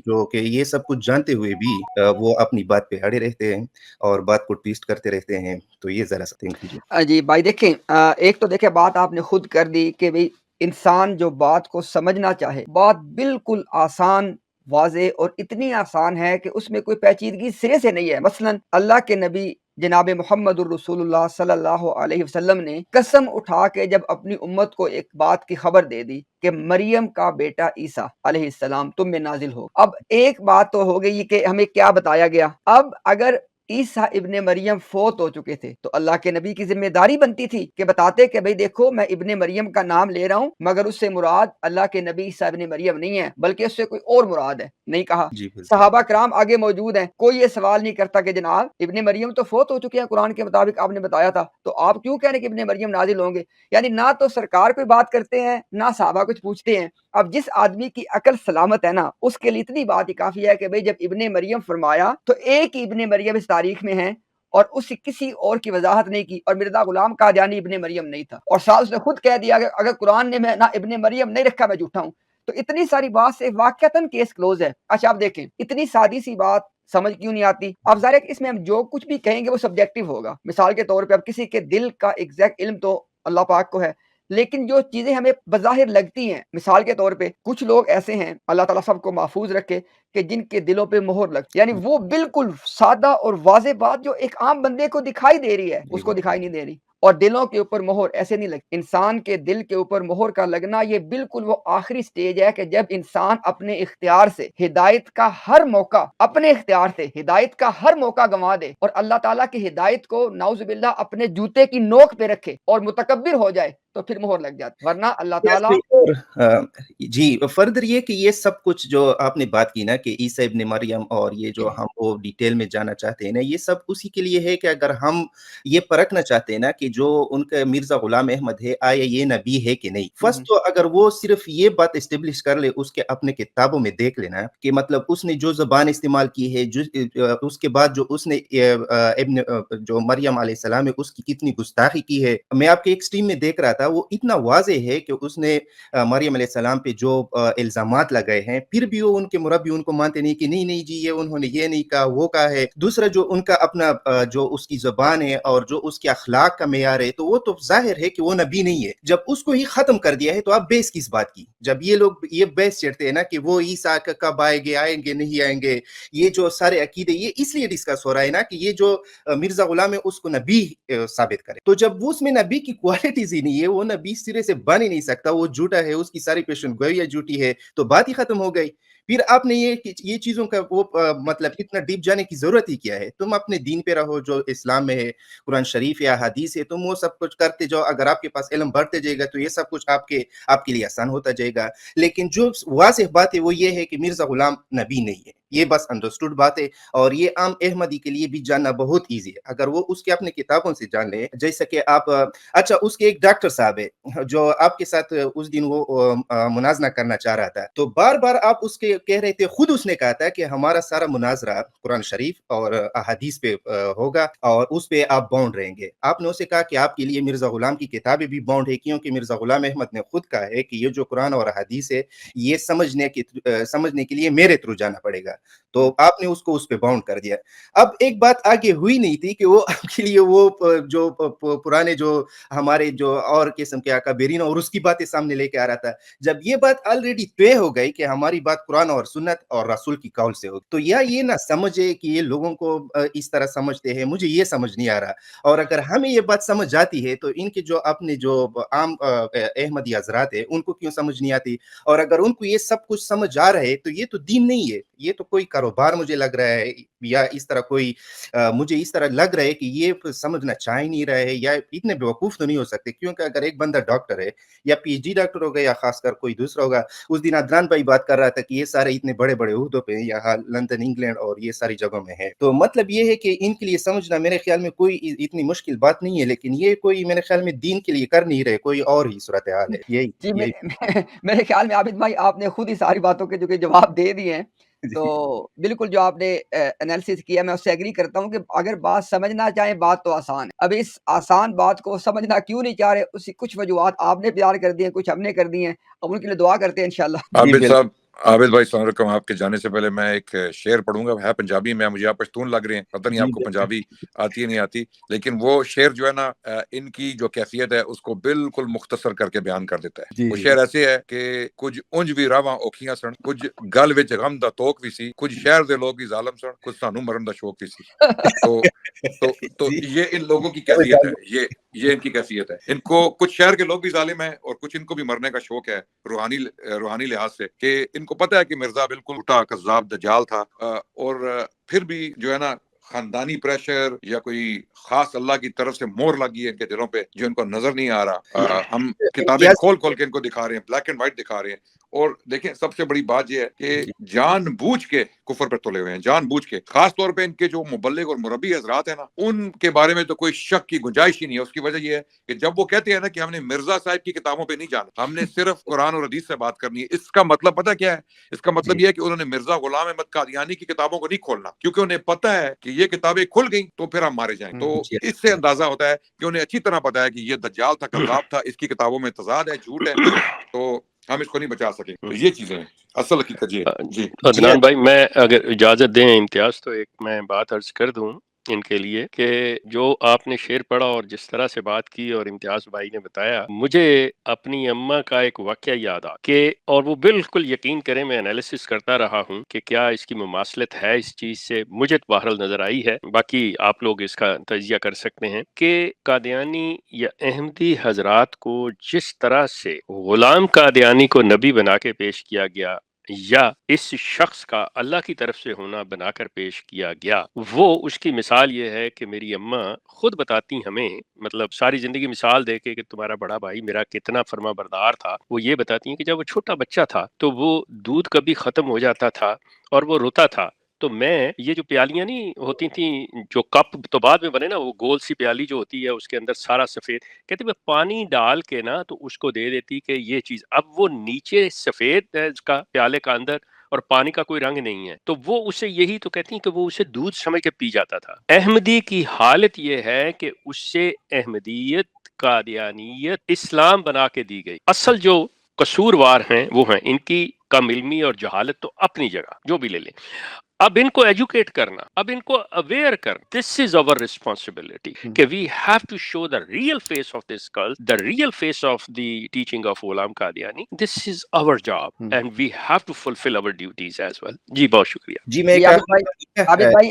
[SPEAKER 4] جو کہ یہ سب کچھ جانتے ہوئے بھی وہ اپنی بات پہ اڑے رہتے ہیں اور بات کو ٹویسٹ کرتے رہتے ہیں۔ تو یہ ذرا سا تھنک کیجیے۔
[SPEAKER 3] جی بھائی دیکھیں، ایک تو دیکھیں بات آپ نے خود کر دی کہ بھئی انسان جو بات کو سمجھنا چاہے، بات بالکل آسان، واضح اور اتنی آسان ہے کہ اس میں کوئی پیچیدگی سرے سے نہیں ہے۔ مثلا اللہ کے نبی جناب محمد الرسول اللہ صلی اللہ علیہ وسلم نے قسم اٹھا کے جب اپنی امت کو ایک بات کی خبر دے دی کہ مریم کا بیٹا عیسیٰ علیہ السلام تم میں نازل ہو۔ اب ایک بات تو ہو گئی کہ ہمیں کیا بتایا گیا، اب اگر عیسیٰ ابن مریم فوت ہو چکے تھے تو اللہ کے نبی کی ذمہ داری بنتی تھی کہ بتاتے کہ بھئی دیکھو میں ابن مریم کا نام لے رہا ہوں، مگر اس سے مراد اللہ کے نبی عیسیٰ ابن مریم نہیں ہے، بلکہ اس سے کوئی اور مراد ہے۔ نہیں کہا۔
[SPEAKER 4] جی بالکل۔
[SPEAKER 3] صحابہ کرام آگے موجود ہیں، کوئی یہ سوال نہیں کرتا کہ جناب ابن مریم تو فوت ہو چکے ہیں، قرآن کے مطابق آپ نے بتایا تھا، تو آپ کیوں کہہ رہے ہیں کہ ابن مریم نازل ہوں گے؟ یعنی نہ تو سرکار کوئی بات کرتے ہیں، نہ صحابہ کچھ پوچھتے ہیں۔ اب جس آدمی کی عقل سلامت ہے نا، اس کے لیے اتنی بات ہی کافی ہے کہ بھئی جب ابن مریم فرمایا تو ایک ہی ابن مریم اس تاریخ میں ہے اور اس کسی اور کی وضاحت نہیں کی، اور مرزا غلام قادیانی ابن مریم نہیں تھا، اور ساتھ اس نے خود کہہ دیا کہ اگر قرآن نے میں نہ ابن مریم نہیں رکھا میں جھوٹا ہوں۔ تو اتنی ساری بات سے واقعتاً کیس کلوز ہے۔ اچھا آپ دیکھیں اتنی سادی سی بات سمجھ کیوں نہیں آتی؟ اب ظاہر ہے کہ اس میں ہم جو کچھ بھی کہیں گے وہ سبجیکٹو ہوگا۔ مثال کے طور پہ اب کسی کے دل کا ایگزیکٹ علم تو اللہ پاک کو ہے، لیکن جو چیزیں ہمیں بظاہر لگتی ہیں، مثال کے طور پہ کچھ لوگ ایسے ہیں، اللہ تعالیٰ سب کو محفوظ رکھے، کہ جن کے دلوں پہ مہر لگتی، یعنی وہ بالکل سادہ اور واضح بات جو ایک عام بندے کو دکھائی دے رہی ہے اس کو دکھائی نہیں دے رہی، اور دلوں کے اوپر مہر ایسے نہیں لگتی۔ انسان کے دل کے اوپر مہر کا لگنا یہ بالکل وہ آخری سٹیج ہے کہ جب انسان اپنے اختیار سے ہدایت کا ہر موقع، اپنے اختیار سے ہدایت کا ہر موقع گنوا دے اور اللہ تعالیٰ کی ہدایت کو نعوذ باللہ اپنے جوتے کی نوک پہ رکھے اور متکبر ہو جائے تو پھر مہر لگ جاتی، ورنہ اللہ تعالیٰ۔
[SPEAKER 4] جی فردر یہ کہ یہ سب کچھ جو آپ نے بات کی نا کہ عیسیٰ ابن مریم اور یہ جو ہم وہ ڈیٹیل میں جانا چاہتے ہیں نا، یہ سب اسی کے لیے ہے کہ اگر ہم یہ پرکھنا چاہتے ہیں نا کہ جو ان کا مرزا غلام احمد ہے آیا یہ نبی ہے کہ نہیں، فرسٹ تو اگر وہ صرف یہ بات اسٹیبلش کر لے، اس کے اپنے کتابوں میں دیکھ لینا کہ مطلب اس نے جو زبان استعمال کی ہے، اس کے بعد جو اس نے ابن جو مریم علیہ السلام ہے اس کی کتنی گستاخی کی ہے۔ میں آپ کے ایک سٹریم میں دیکھ رہا تھا، وہ اتنا واضح ہے کہ اس نے مریم علیہ السلام پہ جو الزامات لگائے ہیں، پھر بھی وہ ان کے مربی ان کو مانتے نہیں کہ نہیں نہیں جی یہ انہوں نے یہ نہیں کہا، وہ کہا ہے۔ دوسرا جو ان کا اپنا جو اس کی زبان ہے اور جو اس کے اخلاق کا معیار ہے، تو وہ تو ظاہر ہے کہ وہ نبی نہیں ہے۔ جب اس کو ہی ختم کر دیا ہے تو آپ بیس کس بات کی؟ جب یہ لوگ یہ بیس چڑھتے ہیں نا کہ وہ عیسیٰ کب آئیں گے نہیں آئیں گے، یہ جو سارے عقیدے یہ اس لیے ڈسکس ہو رہا ہے نا کہ یہ جو مرزا غلام ہے اس کو نبی ثابت کرے۔ تو جب اس میں نبی کی کوالٹیز ہی نہیں ہے، وہ نبی سرے سے بن ہی نہیں سکتا، وہ جھوٹا ہے، اس کی ساری پیشن گوئیاں جھوٹی ہے، تو بات ہی ختم ہو گئی۔ پھر آپ نے یہ چیزوں کا وہ مطلب اتنا ڈیپ جانے کی ضرورت ہی کیا ہے؟ تم اپنے دین پہ رہو جو اسلام میں ہے، قرآن شریف یا حدیث ہے، تم وہ سب کچھ کرتے جاؤ۔ اگر آپ کے پاس علم بڑھتے جائے گا تو یہ سب کچھ آپ کے لیے آسان ہوتا جائے گا۔ لیکن جو واضح بات ہے وہ یہ ہے کہ مرزا غلام نبی نہیں ہے، یہ بس انڈرسٹوڈ بات ہے، اور یہ عام احمدی کے لیے بھی جاننا بہت ایزی ہے اگر وہ اس کے اپنے کتابوں سے جان لے۔ جیسا کہ آپ اچھا اس کے ایک ڈاکٹر صاحب ہے جو آپ کے ساتھ اس دن وہ مناظرہ کرنا چاہ رہا تھا، تو بار بار آپ اس کے کہہ رہے تھے، خود اس نے کہا تھا کہ ہمارا سارا مناظرہ قرآن شریف اور احادیث پہ ہوگا اور اس پہ آپ باؤنڈ رہیں گے۔ آپ نے اسے کہا کہ آپ کے لیے مرزا غلام کی کتابیں بھی باؤنڈ ہے، کیونکہ مرزا غلام احمد نے خود کہا ہے کہ یہ جو قرآن اور احادیث ہے یہ سمجھنے کے لیے میرے تھرو جانا پڑے گا۔ تو آپ نے اس کو اس پہ باؤنڈ کر دیا. اب ایک بات آگے ہوئی نہیں تھی کہ وہ آپ کے لیے وہ جو پرانے جو ہمارے جو اور قسم کے اکابرین اور اس کی باتیں سامنے لے کے آ رہا تھا. جب یہ بات آلریڈی طے ہو گئی کہ ہماری بات قرآن اور سنت اور رسول کی قول سے ہوگی، تو یا یہ نہ سمجھے کہ یہ لوگوں کو اس طرح سمجھتے ہیں، مجھے یہ سمجھ نہیں آ رہا. اور اگر ہمیں یہ بات سمجھ جاتی ہے تو ان کے جو اپنے جو عام احمدی حضرات ہیں ان کو کیوں سمجھ نہیں آتی؟ اور اگر ان کو یہ سب کچھ سمجھ آ رہا ہے تو یہ تو دین نہیں ہے، یہ تو کوئی کاروبار مجھے لگ رہا ہے، یا اس طرح کوئی مجھے اس طرح لگ رہا ہے کہ یہ سمجھنا چاہ ہی نہیں رہے ہیں، یا اتنے بیوقوف تو نہیں ہو سکتے. کیونکہ اگر ایک بندہ ڈاکٹر ہے یا پی ایچ ڈی ڈاکٹر ہوگا یا خاص کر کوئی دوسرا ہوگا، اس دن عدنان بھائی بات کر رہا تھا کہ یہ سارے اتنے بڑے بڑے عہدوں پہ یہاں لندن انگلینڈ اور یہ ساری جگہوں میں ہے. تو مطلب یہ ہے کہ ان کے لیے سمجھنا میرے خیال میں کوئی اتنی مشکل بات نہیں ہے، لیکن یہ کوئی میرے خیال میں دین کے لیے کر نہیں رہے، کوئی اور ہی صورتحال ہے.
[SPEAKER 3] جی
[SPEAKER 4] یہی
[SPEAKER 3] میرے خیال میں عابد بھائی آپ نے خود ہی ساری باتوں کے جو کہ جواب دے دیے ہیں. تو بالکل جو آپ نے انالیسس کیا میں اس سے ایگری کرتا ہوں کہ اگر بات سمجھنا چاہیں بات تو آسان ہے. اب اس آسان بات کو سمجھنا کیوں نہیں چاہ رہے، اس کی کچھ وجوہات آپ نے بیان کر دی ہیں، کچھ ہم نے کر دی ہیں. اب ان کے لیے دعا کرتے ہیں انشاءاللہ.
[SPEAKER 5] عابد صاحب، عابد بھائی السلام علیکم. آپ کے جانے سے پہلے میں ایک شعر پڑھوں گا، ہے پنجابی میں، مجھے آپ پشتون لگ رہے ہیں، پتہ نہیں آپ کو پنجابی آتی ہے نہیں آتی، لیکن وہ شعر جو ہے نا ان کی جو کیفیت ہے اس کو بالکل مختصر کر کے بیان کر دیتا ہے. وہ شعر ایسے ہے کہ کچھ اونج بھی راواں اوکھیاں سن، کچھ گل وچ غم دا توک بھی سی، کچھ شہر دے لوگ بھی ظالم سن، کچھ سانو مرن دا شوق بھی سی. تو یہ ان لوگوں کی کیفیت ہے، یہ ان کی کیفیت ہے. ان کو کچھ شہر کے لوگ بھی ظالم ہیں اور کچھ ان کو بھی مرنے کا شوق ہے روحانی لحاظ سے، کہ ان کو پتہ ہے کہ مرزا بالکل جھوٹا کذاب دجال تھا، اور پھر بھی جو ہے نا خاندانی پریشر یا کوئی خاص اللہ کی طرف سے مور لگی ہے ان کے دلوں پہ جو ان کو نظر نہیں آ رہا. ہم کتابیں کھول کے ان کو دکھا رہے ہیں، بلیک اینڈ وائٹ دکھا رہے ہیں. اور دیکھیں سب سے بڑی بات یہ ہے کہ جان بوجھ کے کفر پر تلے ہوئے ہیں، جان بوجھ کے. خاص طور پہ ان کے جو مبلغ اور مربی حضرات ہیں نا، ان کے بارے میں تو کوئی شک کی گنجائش ہی نہیں ہے. اس کی وجہ یہ ہے کہ جب وہ کہتے ہیں نا کہ ہم نے مرزا صاحب کی کتابوں پہ نہیں جانا، ہم نے صرف قرآن اور حدیث سے بات کرنی ہے، اس کا مطلب پتہ کیا ہے؟ اس کا مطلب یہ ہے کہ انہوں نے مرزا غلام احمد قادیانی کی کتابوں کو نہیں کھولنا، کیونکہ انہیں پتہ ہے کہ یہ کتابیں کھل گئیں تو پھر ہم مارے جائیں. تو اس سے اندازہ ہوتا ہے کہ انہیں اچھی طرح پتہ ہے کہ یہ دجال تھا، کذاب تھا، اس کی کتابوں میں تضاد ہے، جھوٹ ہے، تو ہم اس کو نہیں بچا سکیں. تو یہ چیزیں ہیں اصل حقیقت. جی
[SPEAKER 2] عدنان بھائی، میں اگر اجازت دیں امتیاز تو ایک میں بات عرض کر دوں ان کے لیے کہ جو آپ نے شعر پڑھا اور جس طرح سے بات کی اور امتیاز بھائی نے بتایا، مجھے اپنی اماں کا ایک واقعہ یاد آ کہ، اور وہ بالکل یقین کریں میں انالیسس کرتا رہا ہوں کہ کیا اس کی مماثلت ہے اس چیز سے، مجھے تو بہرحال نظر آئی ہے، باقی آپ لوگ اس کا تجزیہ کر سکتے ہیں، کہ قادیانی یا احمدی حضرات کو جس طرح سے غلام قادیانی کو نبی بنا کے پیش کیا گیا یا اس شخص کا اللہ کی طرف سے ہونا بنا کر پیش کیا گیا، وہ اس کی مثال یہ ہے کہ میری اماں خود بتاتی ہمیں، مطلب ساری زندگی مثال دے کے کہ تمہارا بڑا بھائی میرا کتنا فرما بردار تھا، وہ یہ بتاتی ہیں کہ جب وہ چھوٹا بچہ تھا تو وہ دودھ کبھی ختم ہو جاتا تھا اور وہ روتا تھا، تو میں یہ جو پیالیاں نہیں ہوتی تھیں جو کپ تو بعد میں بنے نا، وہ گول سی پیالی جو ہوتی ہے اس کے اندر سارا سفید، کہتے میں پانی ڈال کے نا تو اس کو دے دیتی کہ یہ چیز، اب وہ نیچے سفید ہے اس کا پیالے کا اندر اور پانی کا کوئی رنگ نہیں ہے، تو وہ اسے یہی تو کہتی ہیں کہ وہ اسے دودھ سمجھ کے پی جاتا تھا. احمدی کی حالت یہ ہے کہ اس سے احمدیت، قادیانیت، اسلام بنا کے دی گئی. اصل جو قصوروار ہیں وہ ہیں ان کی کم علمی اور جہالت تو اپنی جگہ جو بھی لے لیں، اب ان کو ایجوکیٹ کرنا، اب ان کو اویئر کرنا، دس از اوور ریسپانسبلٹی کہ we have to show the real face of this cult, the real face of the teaching of Ghulam Qadiani. This is our job and we have to fulfil our duties as well. جی بہت شکریہ.
[SPEAKER 4] میں
[SPEAKER 3] عابد بھائی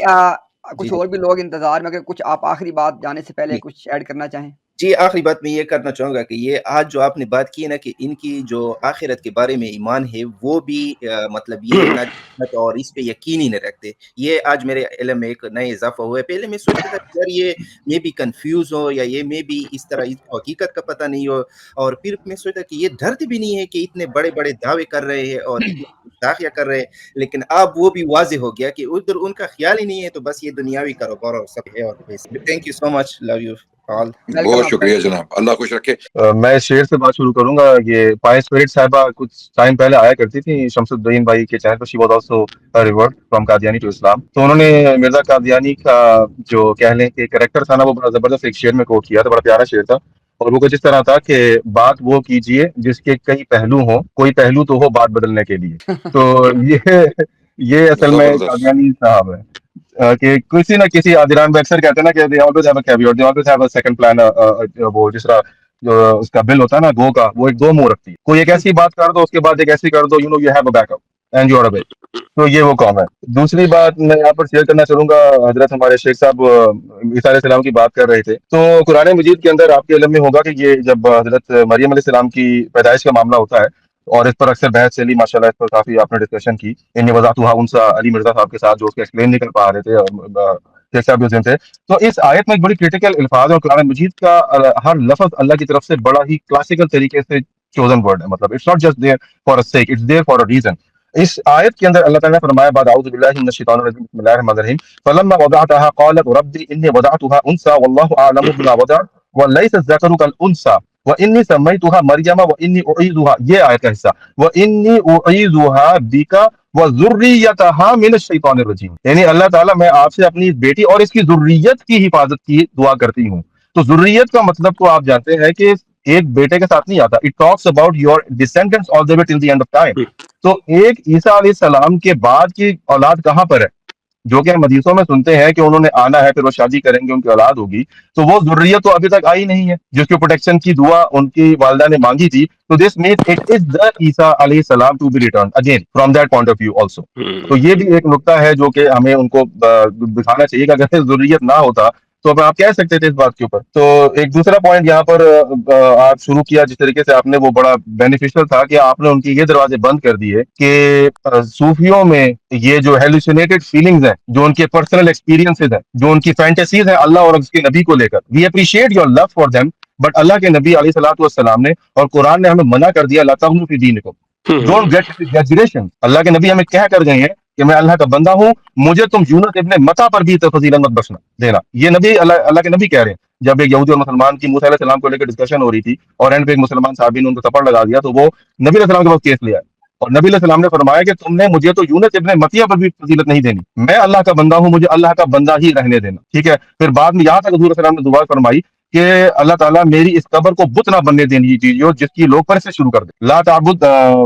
[SPEAKER 3] کچھ اور بھی لوگ انتظار میں، اگر کچھ آپ آخری بات جانے سے پہلے کچھ ایڈ کرنا چاہیں.
[SPEAKER 4] جی آخری بات میں یہ کرنا چاہوں گا کہ یہ آج جو آپ نے بات کی ہے نا کہ ان کی جو آخرت کے بارے میں ایمان ہے وہ بھی مطلب یہ نہ اور اس پہ یقین ہی نہیں رکھتے، یہ آج میرے علم میں ایک نئے اضافہ ہوا ہے. پہلے میں سوچتا تھا کہ یار یہ میں بھی کنفیوز ہو یا یہ میں بھی اس طرح اس کو حقیقت کا پتہ نہیں ہو، اور پھر میں سوچتا کہ یہ ڈرتے بھی نہیں ہے کہ اتنے بڑے بڑے دعوے کر رہے ہیں اور داخیہ کر رہے ہیں، لیکن اب وہ بھی واضح ہو گیا کہ ادھر ان کا خیال ہی نہیں ہے، تو بس یہ دنیاوی کاروبار اور سب ہے. اور thank you so much, love you all.
[SPEAKER 5] بہت شکریہ جناب، اللہ خوش رکھے.
[SPEAKER 6] میں اس شعر سے بات شروع کروں گا. یہ پائے اسپرٹ صاحبہ کچھ ٹائم پہلے آیا کرتی تھی شمس الدین بھائی کے چینل پر. She was also revert from Qadiani to Islam. تو انہوں نے مرزا قادیانی کا جو کہہ لیں کہ کریکٹر تھا نا، وہ بڑا زبردست ایک شعر میں کوٹ کیا تھا، بڑا پیارا شعر تھا، اور وہ کچھ اس طرح تھا کہ بات وہ کیجئے جس کے کئی پہلو ہوں، کوئی پہلو تو ہو بات بدلنے کے لیے. تو یہ اصل میں
[SPEAKER 5] زبردست.
[SPEAKER 6] قادیانی صاحب ہے کہ کسی نہ کسی آدران میں اکثر کہتے ہیں نا کہ they always have a caveat, they always have a second plan. وہ جس طرح جو اس کا بل ہوتا ہے نا گو کا، وہ ایک دو منہ رکھتی ہے، کوئی ایک ایسی بات کر دو اس کے بعد ایک ایسی کر دو، you know you have a backup and you are away. تو یہ وہ قوم ہے. دوسری بات میں یہاں پر شیئر کرنا چاہوں گا، حضرت ہمارے شیخ صاحب عیسیٰ علیہ السلام کی بات کر رہے تھے، تو قرآن مجید کے اندر آپ کے علم میں ہوگا کہ یہ جب حضرت مریم علیہ السلام کی پیدائش کا معاملہ ہوتا ہے اور اس پر اکثر بحث چلی، ماشاء اللہ اس پر کافی آپ نے ڈسکشن کی. انی وضاحتھا انثیٰ، علی مرزا صاحب کے ساتھ جو اس کا ایکسپلین نہیں کر پا رہے تھے، شیخ صاحب بھی تھے. تو اس آیت میں ایک بڑی کریٹیکل الفاظ ہے، اور قرآن مجید کا ہر لفظ اللہ کی طرف سے بڑا ہی کلاسیکل طریقے سے چوزن ورڈ ہے. مطلب it's not just there for a sake, it's there for a reason. اس آیت کے اندر اللہ تعالیٰ نے فرمایا بعد اعوذ باللہ من الشیطان الرجیم بسم اللہ الرحمن الرحیم فلما وضعتها قالت ربی انی وضعتها انثى واللہ اعلم بما وضع وليس الذکر كالانثى وانی سمیتها مریم وانی اعیذها، یہ آیت کا حصہ، وانی اعیذها بک وذریتها من الشیطان الرجیم، یعنی اللہ تعالیٰ میں آپ سے اپنی بیٹی اور اس کی ذریت کی حفاظت کی دعا کرتی ہوں. تو ذریت کا مطلب تو آپ جانتے ہیں کہ ایک بیٹے کے ساتھ نہیں آتا. It talks about your descendants all the way till the end of time. تو ایک عیسیٰ علیہ السلام کے بعد کی اولاد کہاں پر ہے، جو کہ ہم حدیثوں میں سنتے ہیں کہ انہوں نے آنا ہے، پھر وہ شادی کریں گے، ان کی اولاد ہوگی. تو وہ ذریت تو ابھی تک آئی نہیں ہے جس کی پروٹیکشن کی دعا ان کی والدہ نے مانگی تھی. تو دس مینس اٹ از دا عیسیٰ علیہ السلام to be return again from that point of view also. تو یہ بھی ایک نقطہ ہے جو کہ ہمیں ان کو دکھانا چاہیے کہ اگر ذریت نہ ہوتا تو آپ کہہ سکتے تھے اس بات کے اوپر. تو ایک دوسرا پوائنٹ یہاں پر آپ شروع کیا جس طریقے سے آپ نے، وہ بڑا بینیفیشل تھا کہ آپ نے ان کی یہ دروازے بند کر دیے کہ صوفیوں میں یہ جو ہیلوسینیٹڈ فیلنگز ہیں، جو ان کے پرسنل ایکسپیرینسز ہیں، جو ان کی فینٹیسیز ہیں اللہ اور اس کے نبی کو لے کر، we appreciate your love for them, but اللہ کے نبی علیہ الصلوۃ والسلام نے اور قرآن نے ہمیں منع کر دیا لا تغلوا فی دینکم، ڈونٹ گیٹ ایگزیجریشن. اللہ کے نبی ہمیں کہہ کر گئے ہیں کہ میں اللہ کا بندہ ہوں، مجھے تم یونس ابن متا پر بھی فضیلت مت بخشنا دینا. یہ نبی اللہ کے نبی کہہ رہے ہیں. جب ایک یہودی اور مسلمان کی موسیٰ علیہ السلام کو لے کر ڈسکشن ہو رھی تھی اور اینڈ پہ ایک مسلمان صحابی نے ان کو تھپڑ لگا دیا، تو وہ نبی علیہ السلام کے پاس کیس لیا اور نبی علیہ السلام نے فرمایا کہ تم نے مجھے تو یونس ابن متیہ پر بھی فضیلت نہیں دینی، میں اللہ کا بندہ ہوں، مجھے اللہ کا بندہ ہی رہنے دینا. ٹھیک ہے. پھر بعد میں یہاں تک حضور صلی اللہ علیہ وسلم نے دعا فرمائی کہ اللہ تعالیٰ میری اس قبر کو بت نہ بننے دینی چاہیے جس کی لوگ پر سے شروع کر دیں. لا تعبد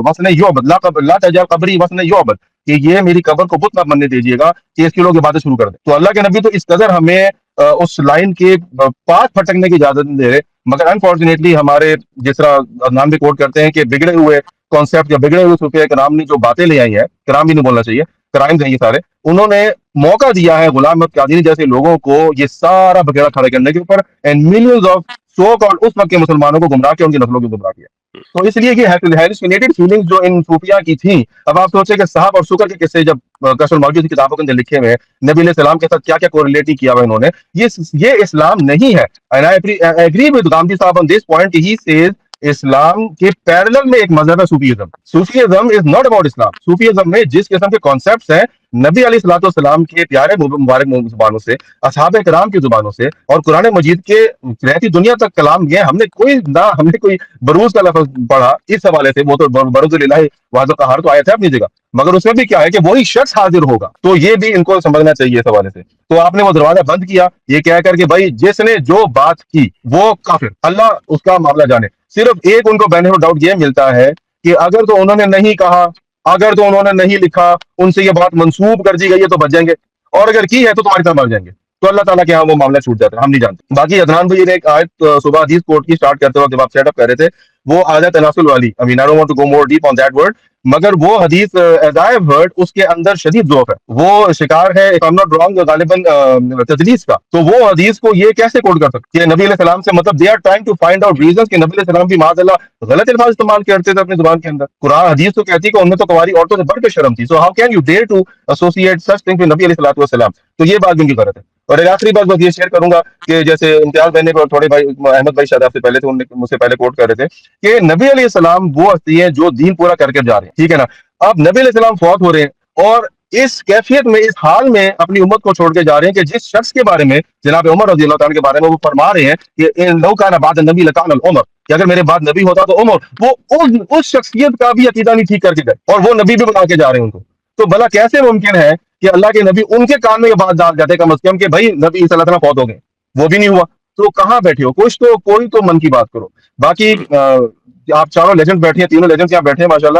[SPEAKER 6] وثن یعبد، لا تجعل قبری وثن یعبد، کہ یہ میری قبر کو بت نہ بننے دیجیے گا کہ اس کے لوگ عبادت شروع کر دیں. تو اللہ کے نبی تو اس قدر ہمیں اس لائن کے پاس پھٹکنے کی اجازت نہیں دے رہے، مگر انفارچونیٹلی ہمارے جس طرح نام بھی کوٹ کرتے ہیں کہ بگڑے ہوئے کانسیپٹ یا بگڑے ہوئے صوفیہ کرام نے جو باتیں لے آئی ہیں، کرام بھی نہیں بولنا چاہیے، کرائمز ہیں یہ سارے، انہوں نے موقع دیا ہے غلام احمد قادری جیسے لوگوں کو یہ سارا بگیڑا کھڑا کرنے کے اوپر، and millions of so called اس وقت کے مسلمانوں کو گمراہ کیا، ان کی نسلوں کو گمراہ کیا. تو اس لیے کہ ہیلوسینیٹڈ فیلنگز جو ان صوفیاء کی تھیں، اب آپ سوچیں کہ صحاب اور شکر کے قصے جب کشف الموجود کی کتابوں کے اندر لکھے ہوئے ہیں، نبی علیہ السلام کے ساتھ کیا کیا کوریلیٹ کیا ہوا انہوں نے، یہ اسلام نہیں ہے. And I agree with Gandhi صاحب on this point. He says اسلام کے پیرلل میں ایک مذہب ہے Sufism. Sufism is not about Islam. Sufism میں جس قسم کے کانسیپٹس ہیں نبی علیہ الصلوۃ والسلام کے پیارے مبارک زبانوں سے، اصحاب کرام کی زبانوں سے اور قرآن مجید کے رہتی دنیا تک کلام یہ ہم نے کوئی بروز کا لفظ پڑھا اس حوالے سے. وہ تو بروز الہ واضح قہار تو آیت ہے اپنی جگہ، مگر اس میں بھی کیا ہے کہ وہی شخص حاضر ہوگا. تو یہ بھی ان کو سمجھنا چاہیے اس حوالے سے. تو آپ نے وہ دروازہ بند کیا یہ کہہ کر کہ بھائی جس نے جو بات کی وہ کافر، اللہ اس کا معاملہ جانے. صرف ایک ان کو بینیفٹ آف ڈاؤٹ یہ ملتا ہے کہ اگر تو انہوں نے نہیں کہا، اگر تو انہوں نے نہیں لکھا، ان سے یہ بات منسوب کر دی گئی ہے تو بچ جائیں گے، اور اگر کی ہے تو تمہاری طرح مر جائیں گے. تو اللہ تعالیٰ کے ہاں وہ معاملہ چھوٹ جاتا ہے، ہم نہیں جانتے. باقی عدنان بھائی نے ایک آیت صبح حدیث کوٹ کی اسٹارٹ کرتے وقت جب آپ سیٹ اپ کر رہے تھے، وہ آیت تناسل والی، I mean I don't want to go more deep on that word، مگر وہ حدیث as I have heard اس کے اندر شدید ذوق ہے، وہ شکار ہے if I'm not wrong غالباً تدلیس کا. تو وہ حدیث کو یہ کیسے کوٹ کر سکتے کہ نبی علیہ السلام سے مطلب they are trying to find out reasons کہ نبی علیہ السلام بھی معاذ اللہ غلط الفاظ استعمال کرتے تھے اپنی زبان کے اندر. قرآن حدیث تو کہتی کہ ان میں تو کنواری عورتوں سے بڑھ کے شرم تھی. so how can you dare to associate such things with نبی علیہ الصلوۃ والسلام. تو یہ بات ان کی غلط ہے. اور ایک آخری بات بس یہ شیئر کروں گا کہ جیسے امتیاز بہن اور تھوڑے بھائی احمد بھائی شاید آپ سے پہلے تھے، انہوں نے مجھ سے پہلے کوٹ کر رہے تھے کہ نبی علیہ السلام وہ ہستی ہیں جو دین پورا کر کے جا رہے ہیں. ٹھیک ہے نا. اب نبی علیہ السلام فوت ہو رہے ہیں اور اس کیفیت میں، اس حال میں اپنی امت کو چھوڑ کے جا رہے ہیں کہ جس شخص کے بارے میں جناب عمر رضی اللہ تعالیٰ کے بارے میں وہ فرما رہے ہیں کہ لو کان بعد النبی لکان العمر، کہ اگر میرے بعد نبی ہوتا تو عمر، وہ اس شخصیت کا بھی عقیدہ نہیں ٹھیک کر کے گئے اور وہ نبی بھی بنا کے جا رہے ہیں ان کو. تو بھلا کیسے ممکن ہے کہ اللہ کے نبی ان کے کان میں یہ بات ڈال جاتے کم از کم کہ بھائی نبی صلی اللہ علیہ وسلم فوت ہو گئے، وہ بھی نہیں ہوا. تو کہاں بیٹھے ہو؟ کوئی تو من کی بات کرو. باقی آپ چاروں لیجنڈ بیٹھے ہیں، تینوں لیجنڈ یہاں بیٹھے ہیں ماشاءاللہ.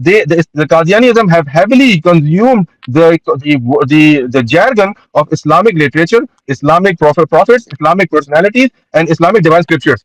[SPEAKER 6] the Qadianism have heavily consumed the jargon of Islamic literature, Islamic prophets, Islamic personalities, and Islamic divine scriptures.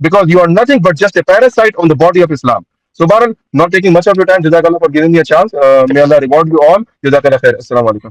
[SPEAKER 6] because you are nothing but just a parasite on the body of Islam. So Baral, not taking much of your time, Jazakallah for giving me a chance. May Allah reward you all. Jazakallah khair. Assalamu alaikum.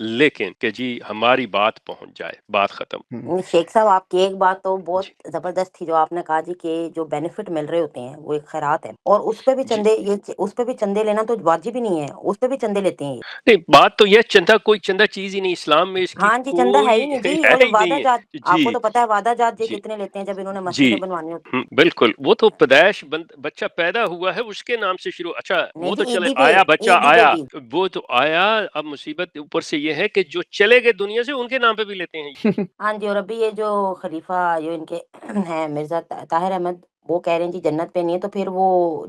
[SPEAKER 2] لیکن کہ جی ہماری بات پہنچ جائے، بات ختم۔
[SPEAKER 7] شیخ صاحب آپ کی ایک بات تو بہت
[SPEAKER 2] جی
[SPEAKER 7] زبردست تھی جو آپ نے کہا جی کہ جو بینیفٹ مل رہے ہوتے ہیں وہ ایک خیرات ہے، اور اس پہ بھی
[SPEAKER 2] جی
[SPEAKER 7] چندے اس پہ بھی چندے لینا تو واجب ہی نہیں ہے، اس پہ بھی چندے لیتے ہیں یہ۔
[SPEAKER 2] نہیں، بات تو یہ چندہ کوئی چندہ چیز ہی نہیں، اسلام میں اس کی
[SPEAKER 7] ہاں جی، چندہ ہے
[SPEAKER 2] کوئی
[SPEAKER 7] ہی نہیں جی،
[SPEAKER 2] ہے
[SPEAKER 7] اور
[SPEAKER 2] ہی
[SPEAKER 7] وعدہ
[SPEAKER 2] نہیں
[SPEAKER 7] جات
[SPEAKER 2] ہے۔
[SPEAKER 7] آپ کو
[SPEAKER 2] جی
[SPEAKER 7] تو پتہ ہے وعدہ جات یہ
[SPEAKER 2] جی
[SPEAKER 7] کتنے لیتے ہیں جب انہوں نے
[SPEAKER 2] جی
[SPEAKER 7] مسجدیں بنوانی ہوتی ہیں۔
[SPEAKER 2] بالکل، وہ تو پیدائش بچہ پیدا ہوا ہے اس کے نام سے شروع، اچھا
[SPEAKER 7] نہیں
[SPEAKER 2] وہ
[SPEAKER 7] جی،
[SPEAKER 2] تو چلے
[SPEAKER 7] عیدی پہ
[SPEAKER 2] آیا بچہ
[SPEAKER 7] عیدی پہ
[SPEAKER 2] آیا،
[SPEAKER 7] بھی۔
[SPEAKER 2] وہ تو آیا، اب مصیبت اوپر سے یہ ہے کہ جو چلے گئے دنیا سے ان کے نام پہ بھی لیتے ہیں۔
[SPEAKER 7] ہاں جی، اور ابھی یہ جو خلیفہ جو ان کے ہیں مرزا طاہر احمد، وہ کہہ رہے ہیں جی جنت پہ نہیں ہے، تو پھر وہ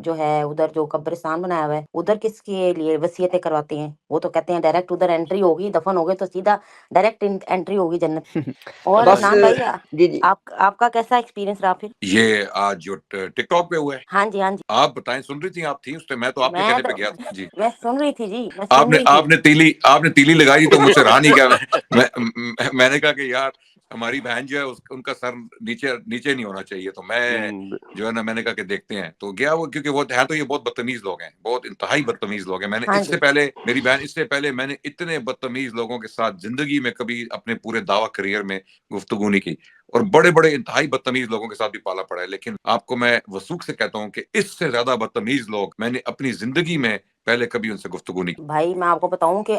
[SPEAKER 7] جو ہے ادھر جو قبرستان بنایا ہوا ہے ادھر کس کے لیے وصیتیں کرواتے ہیں؟ وہ تو کہتے ہیں ڈائریکٹ ادھر انٹری ہوگی، دفن ہو گئے تو سیدھا ڈائریکٹ انٹری ہوگی جنت۔ اور
[SPEAKER 3] بس
[SPEAKER 7] عدنان بھائی
[SPEAKER 3] جی جی
[SPEAKER 7] آپ کا کیسا ایکسپیرینس رہا پھر؟
[SPEAKER 5] یہ آج جو ٹک ٹاک پہ ہوا ہے،
[SPEAKER 7] ہاں جی ہاں جی،
[SPEAKER 5] آپ بتائیں، سن رہی تھی؟ آپ تھیں اس پہ؟ میں تو آپ کے
[SPEAKER 7] میں
[SPEAKER 5] کہنے
[SPEAKER 7] تو
[SPEAKER 5] پہ گیا تھا جی۔
[SPEAKER 7] میں سن رہی تھی جی، میں سن رہی تھی۔
[SPEAKER 5] آپ نے تیلی لگائی تو مجھ سے رہا نہیں گیا۔ میں نے کہا کہ یار ہماری بہن جو ہے ان کا سر نیچے نہیں ہونا چاہیے، تو میں جو ہے نا میں نے کہا کہ دیکھتے ہیں، تو گیا وہ، کیونکہ وہ ہے تو یہ بہت بدتمیز لوگ ہیں، بہت انتہائی بدتمیز لوگ ہیں۔ میں نے
[SPEAKER 7] ہاں
[SPEAKER 5] اس
[SPEAKER 7] جی
[SPEAKER 5] سے پہلے، میری بہن، اس سے پہلے میں نے اتنے بدتمیز لوگوں کے ساتھ زندگی میں کبھی اپنے پورے دعوی کریئر میں گفتگو نہیں کی، اور بڑے بڑے انتہائی بدتمیز لوگوں کے ساتھ بھی پالا پڑا ہے، لیکن آپ کو میں وثوق سے کہتا ہوں کہ اس سے زیادہ بدتمیز لوگ میں نے اپنی زندگی میں پہلے کبھی ان سے گفتگو نہیں کی۔
[SPEAKER 7] بھائی میں آپ کو بتاؤں کہ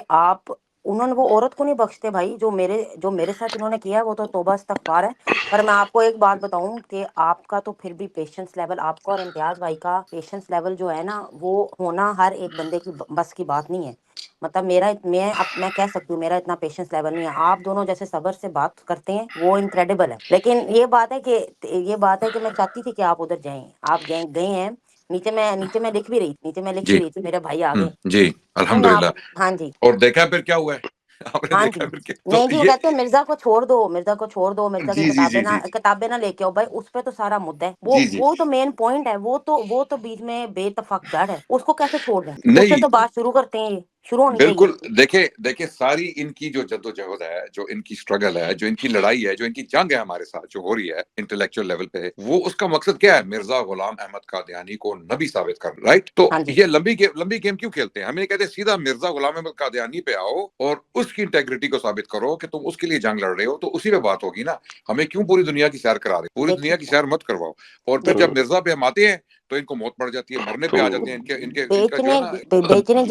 [SPEAKER 7] انہوں نے وہ عورت کو نہیں بخشتے بھائی، جو میرے ساتھ انہوں نے کیا ہے وہ تو توبہ استغفار ہے۔ پر میں آپ کو ایک بات بتاؤں کہ آپ کا تو پھر بھی پیشنس لیول، آپ کا اور امتیاز بھائی کا پیشنس لیول جو ہے نا، وہ ہونا ہر ایک بندے کی بس کی بات نہیں ہے۔ مطلب میں کہہ سکتی ہوں میرا اتنا پیشنس لیول نہیں ہے۔ آپ دونوں جیسے صبر سے بات کرتے ہیں وہ انکریڈیبل ہے، لیکن یہ بات ہے کہ میں چاہتی تھی کہ آپ ادھر جائیں، آپ گئے ہیں۔ نیچے میں لکھ بھی
[SPEAKER 5] جی
[SPEAKER 7] رہی تھی میرے بھائی آگے۔
[SPEAKER 5] جی
[SPEAKER 7] نہیں میں آپ،
[SPEAKER 5] الحمدللہ۔
[SPEAKER 7] ہاں جی
[SPEAKER 5] اور دیکھا پھر کیا ہوا ہے؟ آپ نے
[SPEAKER 7] ہاں جی،
[SPEAKER 5] دیکھا پھر کیا؟ تو
[SPEAKER 7] نہیں جی وہ
[SPEAKER 5] یہ
[SPEAKER 7] کہتے ہیں مرزا کو چھوڑ دو، مرزا کی
[SPEAKER 5] جی جی جی جی
[SPEAKER 7] کتابیں نہ لے کے آؤ۔ بھائی اس پہ تو سارا مدعا ہے،
[SPEAKER 5] جی جی
[SPEAKER 7] وہ تو مین پوائنٹ ہے، وہ تو بیچ میں بے اتفاق جڑ ہے، اس کو کیسے چھوڑ دیں؟ اس سے
[SPEAKER 5] نہیں،
[SPEAKER 7] تو بات شروع کرتے ہیں، یہ شروع ہونی چاہیے۔
[SPEAKER 5] بالکل، دیکھیں ساری ان کی جو جدوجہد ہے، جو ان کی سٹرگل ہے، جو ان کی لڑائی ہے، جو ان کی جنگ ہے ہمارے ساتھ جو ہو رہی ہے انٹلیکچوئل لیول پہ، وہ اس کا مقصد کیا ہے؟ مرزا غلام احمد قادیانی کو نبی ثابت کر، رائٹ؟ تو
[SPEAKER 7] ہاں جی
[SPEAKER 5] یہ لمبی گیم کیوں کھیلتے ہیں؟ ہمیں کہتے ہیں سیدھا مرزا غلام احمد قادیانی پہ آؤ اور اس کی انٹیگریٹی کو ثابت کرو کہ تم اس کے لیے جنگ لڑ رہے ہو، تو اسی پہ بات ہوگی نا۔ ہمیں کیوں پوری دنیا کی سیر کرا رہے؟ پوری
[SPEAKER 7] دیکھیے
[SPEAKER 5] دنیا کی سیر مت کرواؤ، اور پھر جب مرزا پہ ہم آتے ہیں تو ان کو موت پڑ جاتی ہے، مرنے پہ آ جاتے ہیں، ان کا جو ہے نا۔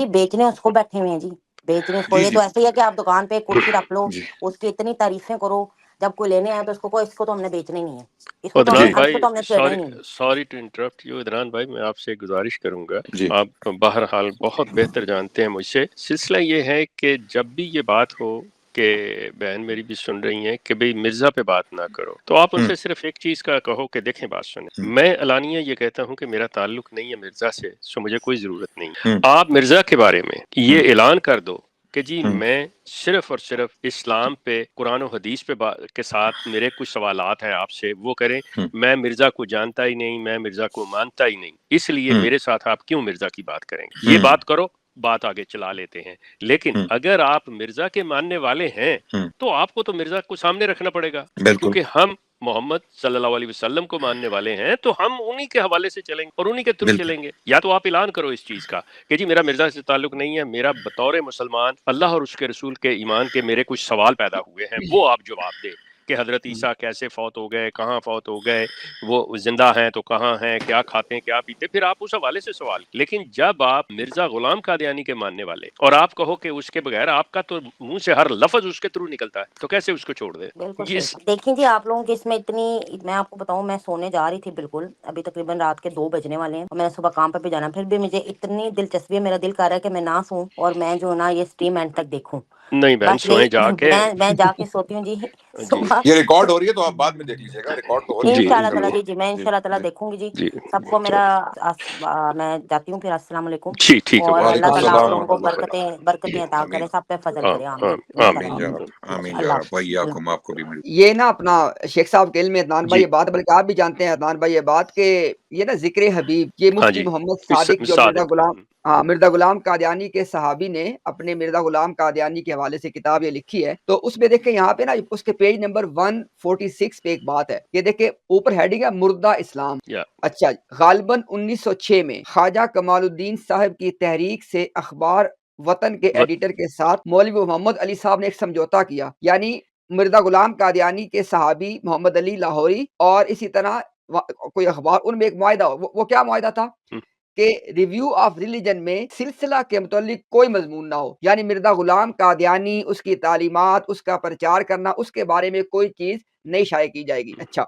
[SPEAKER 7] بیچنے اس کو بیٹھے ہوئے ہیں جی، بیچنے اس کو۔
[SPEAKER 5] جی
[SPEAKER 7] یہ
[SPEAKER 5] جی
[SPEAKER 7] تو ایسے ہی ہے کہ آپ دکان پہ ایک کرسی رکھ لو،
[SPEAKER 5] جی
[SPEAKER 7] اس کی اتنی تعریفیں کرو، جب کوئی لینے آئے تو اس کو تو ہم نے بیچنا ہی نہیں ہے، اس کو
[SPEAKER 2] عدنان
[SPEAKER 5] جی
[SPEAKER 7] تو ہم نے چھیڑنا ہی نہیں ہے۔
[SPEAKER 2] Sorry to interrupt you Adnan بھائی، میں آپ سے گزارش کروں گا،
[SPEAKER 5] جی
[SPEAKER 2] آپ بہرحال بہت بہتر جانتے ہیں مجھ سے۔ سلسلہ یہ ہے کہ جب بھی یہ بات ہو کہ بہن میری بھی سن رہی ہیں کہ بھئی مرزا پہ بات نہ کرو، تو آپ ان سے صرف ایک چیز کا کہو کہ دیکھیں بات سنیں، میں علانیہ یہ کہتا ہوں کہ میرا تعلق نہیں ہے مرزا سے، سو مجھے کوئی ضرورت نہیں۔ آپ مرزا کے بارے میں یہ اعلان کر دو کہ جی میں صرف اور صرف اسلام پہ، قرآن و حدیث پہ کے ساتھ میرے کچھ سوالات ہیں آپ سے، وہ کریں۔ میں مرزا کو جانتا ہی نہیں، میں مرزا کو مانتا ہی نہیں، اس لیے میرے ساتھ آپ کیوں مرزا کی بات کریں گے؟ یہ بات کرو، بات آگے چلا لیتے ہیں۔ لیکن اگر آپ مرزا کے ماننے والے ہیں تو آپ کو تو مرزا کو سامنے رکھنا پڑے گا،
[SPEAKER 5] بالکل
[SPEAKER 2] کیونکہ ہم محمد صلی اللہ علیہ وسلم کو ماننے والے ہیں، تو ہم انہی کے حوالے سے چلیں گے اور انہی کے تھرو
[SPEAKER 5] بالکل
[SPEAKER 2] چلیں گے۔ یا تو آپ اعلان کرو اس چیز کا کہ جی میرا مرزا سے تعلق نہیں ہے، میرا بطور مسلمان اللہ اور اس کے رسول کے ایمان کے میرے کچھ سوال پیدا ہوئے ہیں، وہ آپ جواب دیں کہ حضرت عیسیٰ کیسے فوت ہو گئے، کہاں فوت ہو گئے، وہ زندہ ہیں تو کہاں ہیں، کیا کھاتے ہیں، کیا پیتے، پھر آپ اس حوالے سے سوال۔ لیکن جب آپ مرزا غلام قادیانی کے ماننے والے اور آپ کہو کہ اس کے بغیر آپ کا تو منہ سے ہر لفظ اس کے تھرو نکلتا ہے، تو کیسے اس کو چھوڑ دیں؟
[SPEAKER 7] بالکل صحیح۔ دیکھیں جی آپ لوگوں کی اس میں میں آپ کو بتاؤں، میں سونے جا رہی تھی بالکل، ابھی تقریباً رات کے 2 بجنے والے ہیں، اور میں صبح کام پہ بھی جانا، پھر بھی مجھے اتنی دلچسپی ہے، میرا دل کر رہا ہے کہ میں نہ سوں اور میں جو نا یہ سٹریم اینڈ تک دیکھوں۔
[SPEAKER 2] نہیں بہن،
[SPEAKER 7] بس
[SPEAKER 2] سوئیں جا
[SPEAKER 7] یہی
[SPEAKER 2] کے۔
[SPEAKER 7] میں جا کے سوتی ہوں جی
[SPEAKER 2] جی
[SPEAKER 7] صبح۔
[SPEAKER 5] یہ ریکارڈ ہو رہی ہے تو آپ بعد میں دیکھ لیجیے گا، ریکارڈ تو ہو رہی ہے
[SPEAKER 2] جی
[SPEAKER 5] نا
[SPEAKER 7] انشاءاللہ تعالیٰ
[SPEAKER 5] انشاءاللہ۔
[SPEAKER 7] جی میں
[SPEAKER 5] جی
[SPEAKER 7] انشاءاللہ تعالیٰ
[SPEAKER 5] جی
[SPEAKER 7] دیکھوں گی جی۔
[SPEAKER 2] جی
[SPEAKER 7] سب کو میرا میں جاتی ہوں، پھر السلام علیکم،
[SPEAKER 2] جی ٹھیک ہے،
[SPEAKER 7] اور اللہ
[SPEAKER 5] وعلیکم
[SPEAKER 7] تعالیٰ آپ
[SPEAKER 5] السلام
[SPEAKER 7] لوگوں
[SPEAKER 5] ورحمۃ
[SPEAKER 7] کو
[SPEAKER 5] اللہ۔
[SPEAKER 7] برکتیں عطا
[SPEAKER 5] آمین
[SPEAKER 7] کرے، سب پہ فضل کرے، آمین
[SPEAKER 5] آمین
[SPEAKER 7] انشاءاللہ۔
[SPEAKER 5] یا رب، آمین یا
[SPEAKER 7] اللہ
[SPEAKER 5] رب،
[SPEAKER 7] حافظ۔
[SPEAKER 5] وإیاکم، آپ کو بھی مل۔
[SPEAKER 3] یہ نا اپنا شیخ صاحب کے علم میں عدنان بھائی
[SPEAKER 2] جی
[SPEAKER 3] یہ بات، بلکہ آپ بھی جانتے ہیں عدنان بھائی یہ بات کہ یہ نا ذکر حبیب، یہ
[SPEAKER 2] ہاں
[SPEAKER 3] مفتی
[SPEAKER 2] جی،
[SPEAKER 3] محمد صادق جو
[SPEAKER 2] صادق۔
[SPEAKER 3] مرزا غلام قادیانی کے صحابی نے اپنے مرزا غلام قادیانی کے حوالے سے کتاب یہ لکھی ہے، تو اس میں دیکھیں یہاں پہ نا اس کے پیج نمبر 146 پہ ایک بات ہے، یہ دیکھیں اوپر ہیڈنگ ہے مردہ اسلام۔
[SPEAKER 2] یا
[SPEAKER 3] اچھا، غالباً 1906 میں خواجہ کمال الدین صاحب کی تحریک سے اخبار وطن کے ایڈیٹر کے ساتھ مولوی محمد علی صاحب نے ایک سمجھوتا کیا، یعنی مرزا غلام قادیانی کے صحابی محمد علی لاہوری اور اسی طرح کوئی اخبار، ان میں ایک معاہدہ ہو، وہ کیا معاہدہ تھا کہ ریویو آف ریلیجن میں سلسلہ کے متعلق کوئی مضمون نہ ہو، یعنی مرزا غلام قادیانی، اس کی تعلیمات، اس کا پرچار کرنا، اس کے بارے میں کوئی چیز نہیں شائع کی جائے گی، اچھا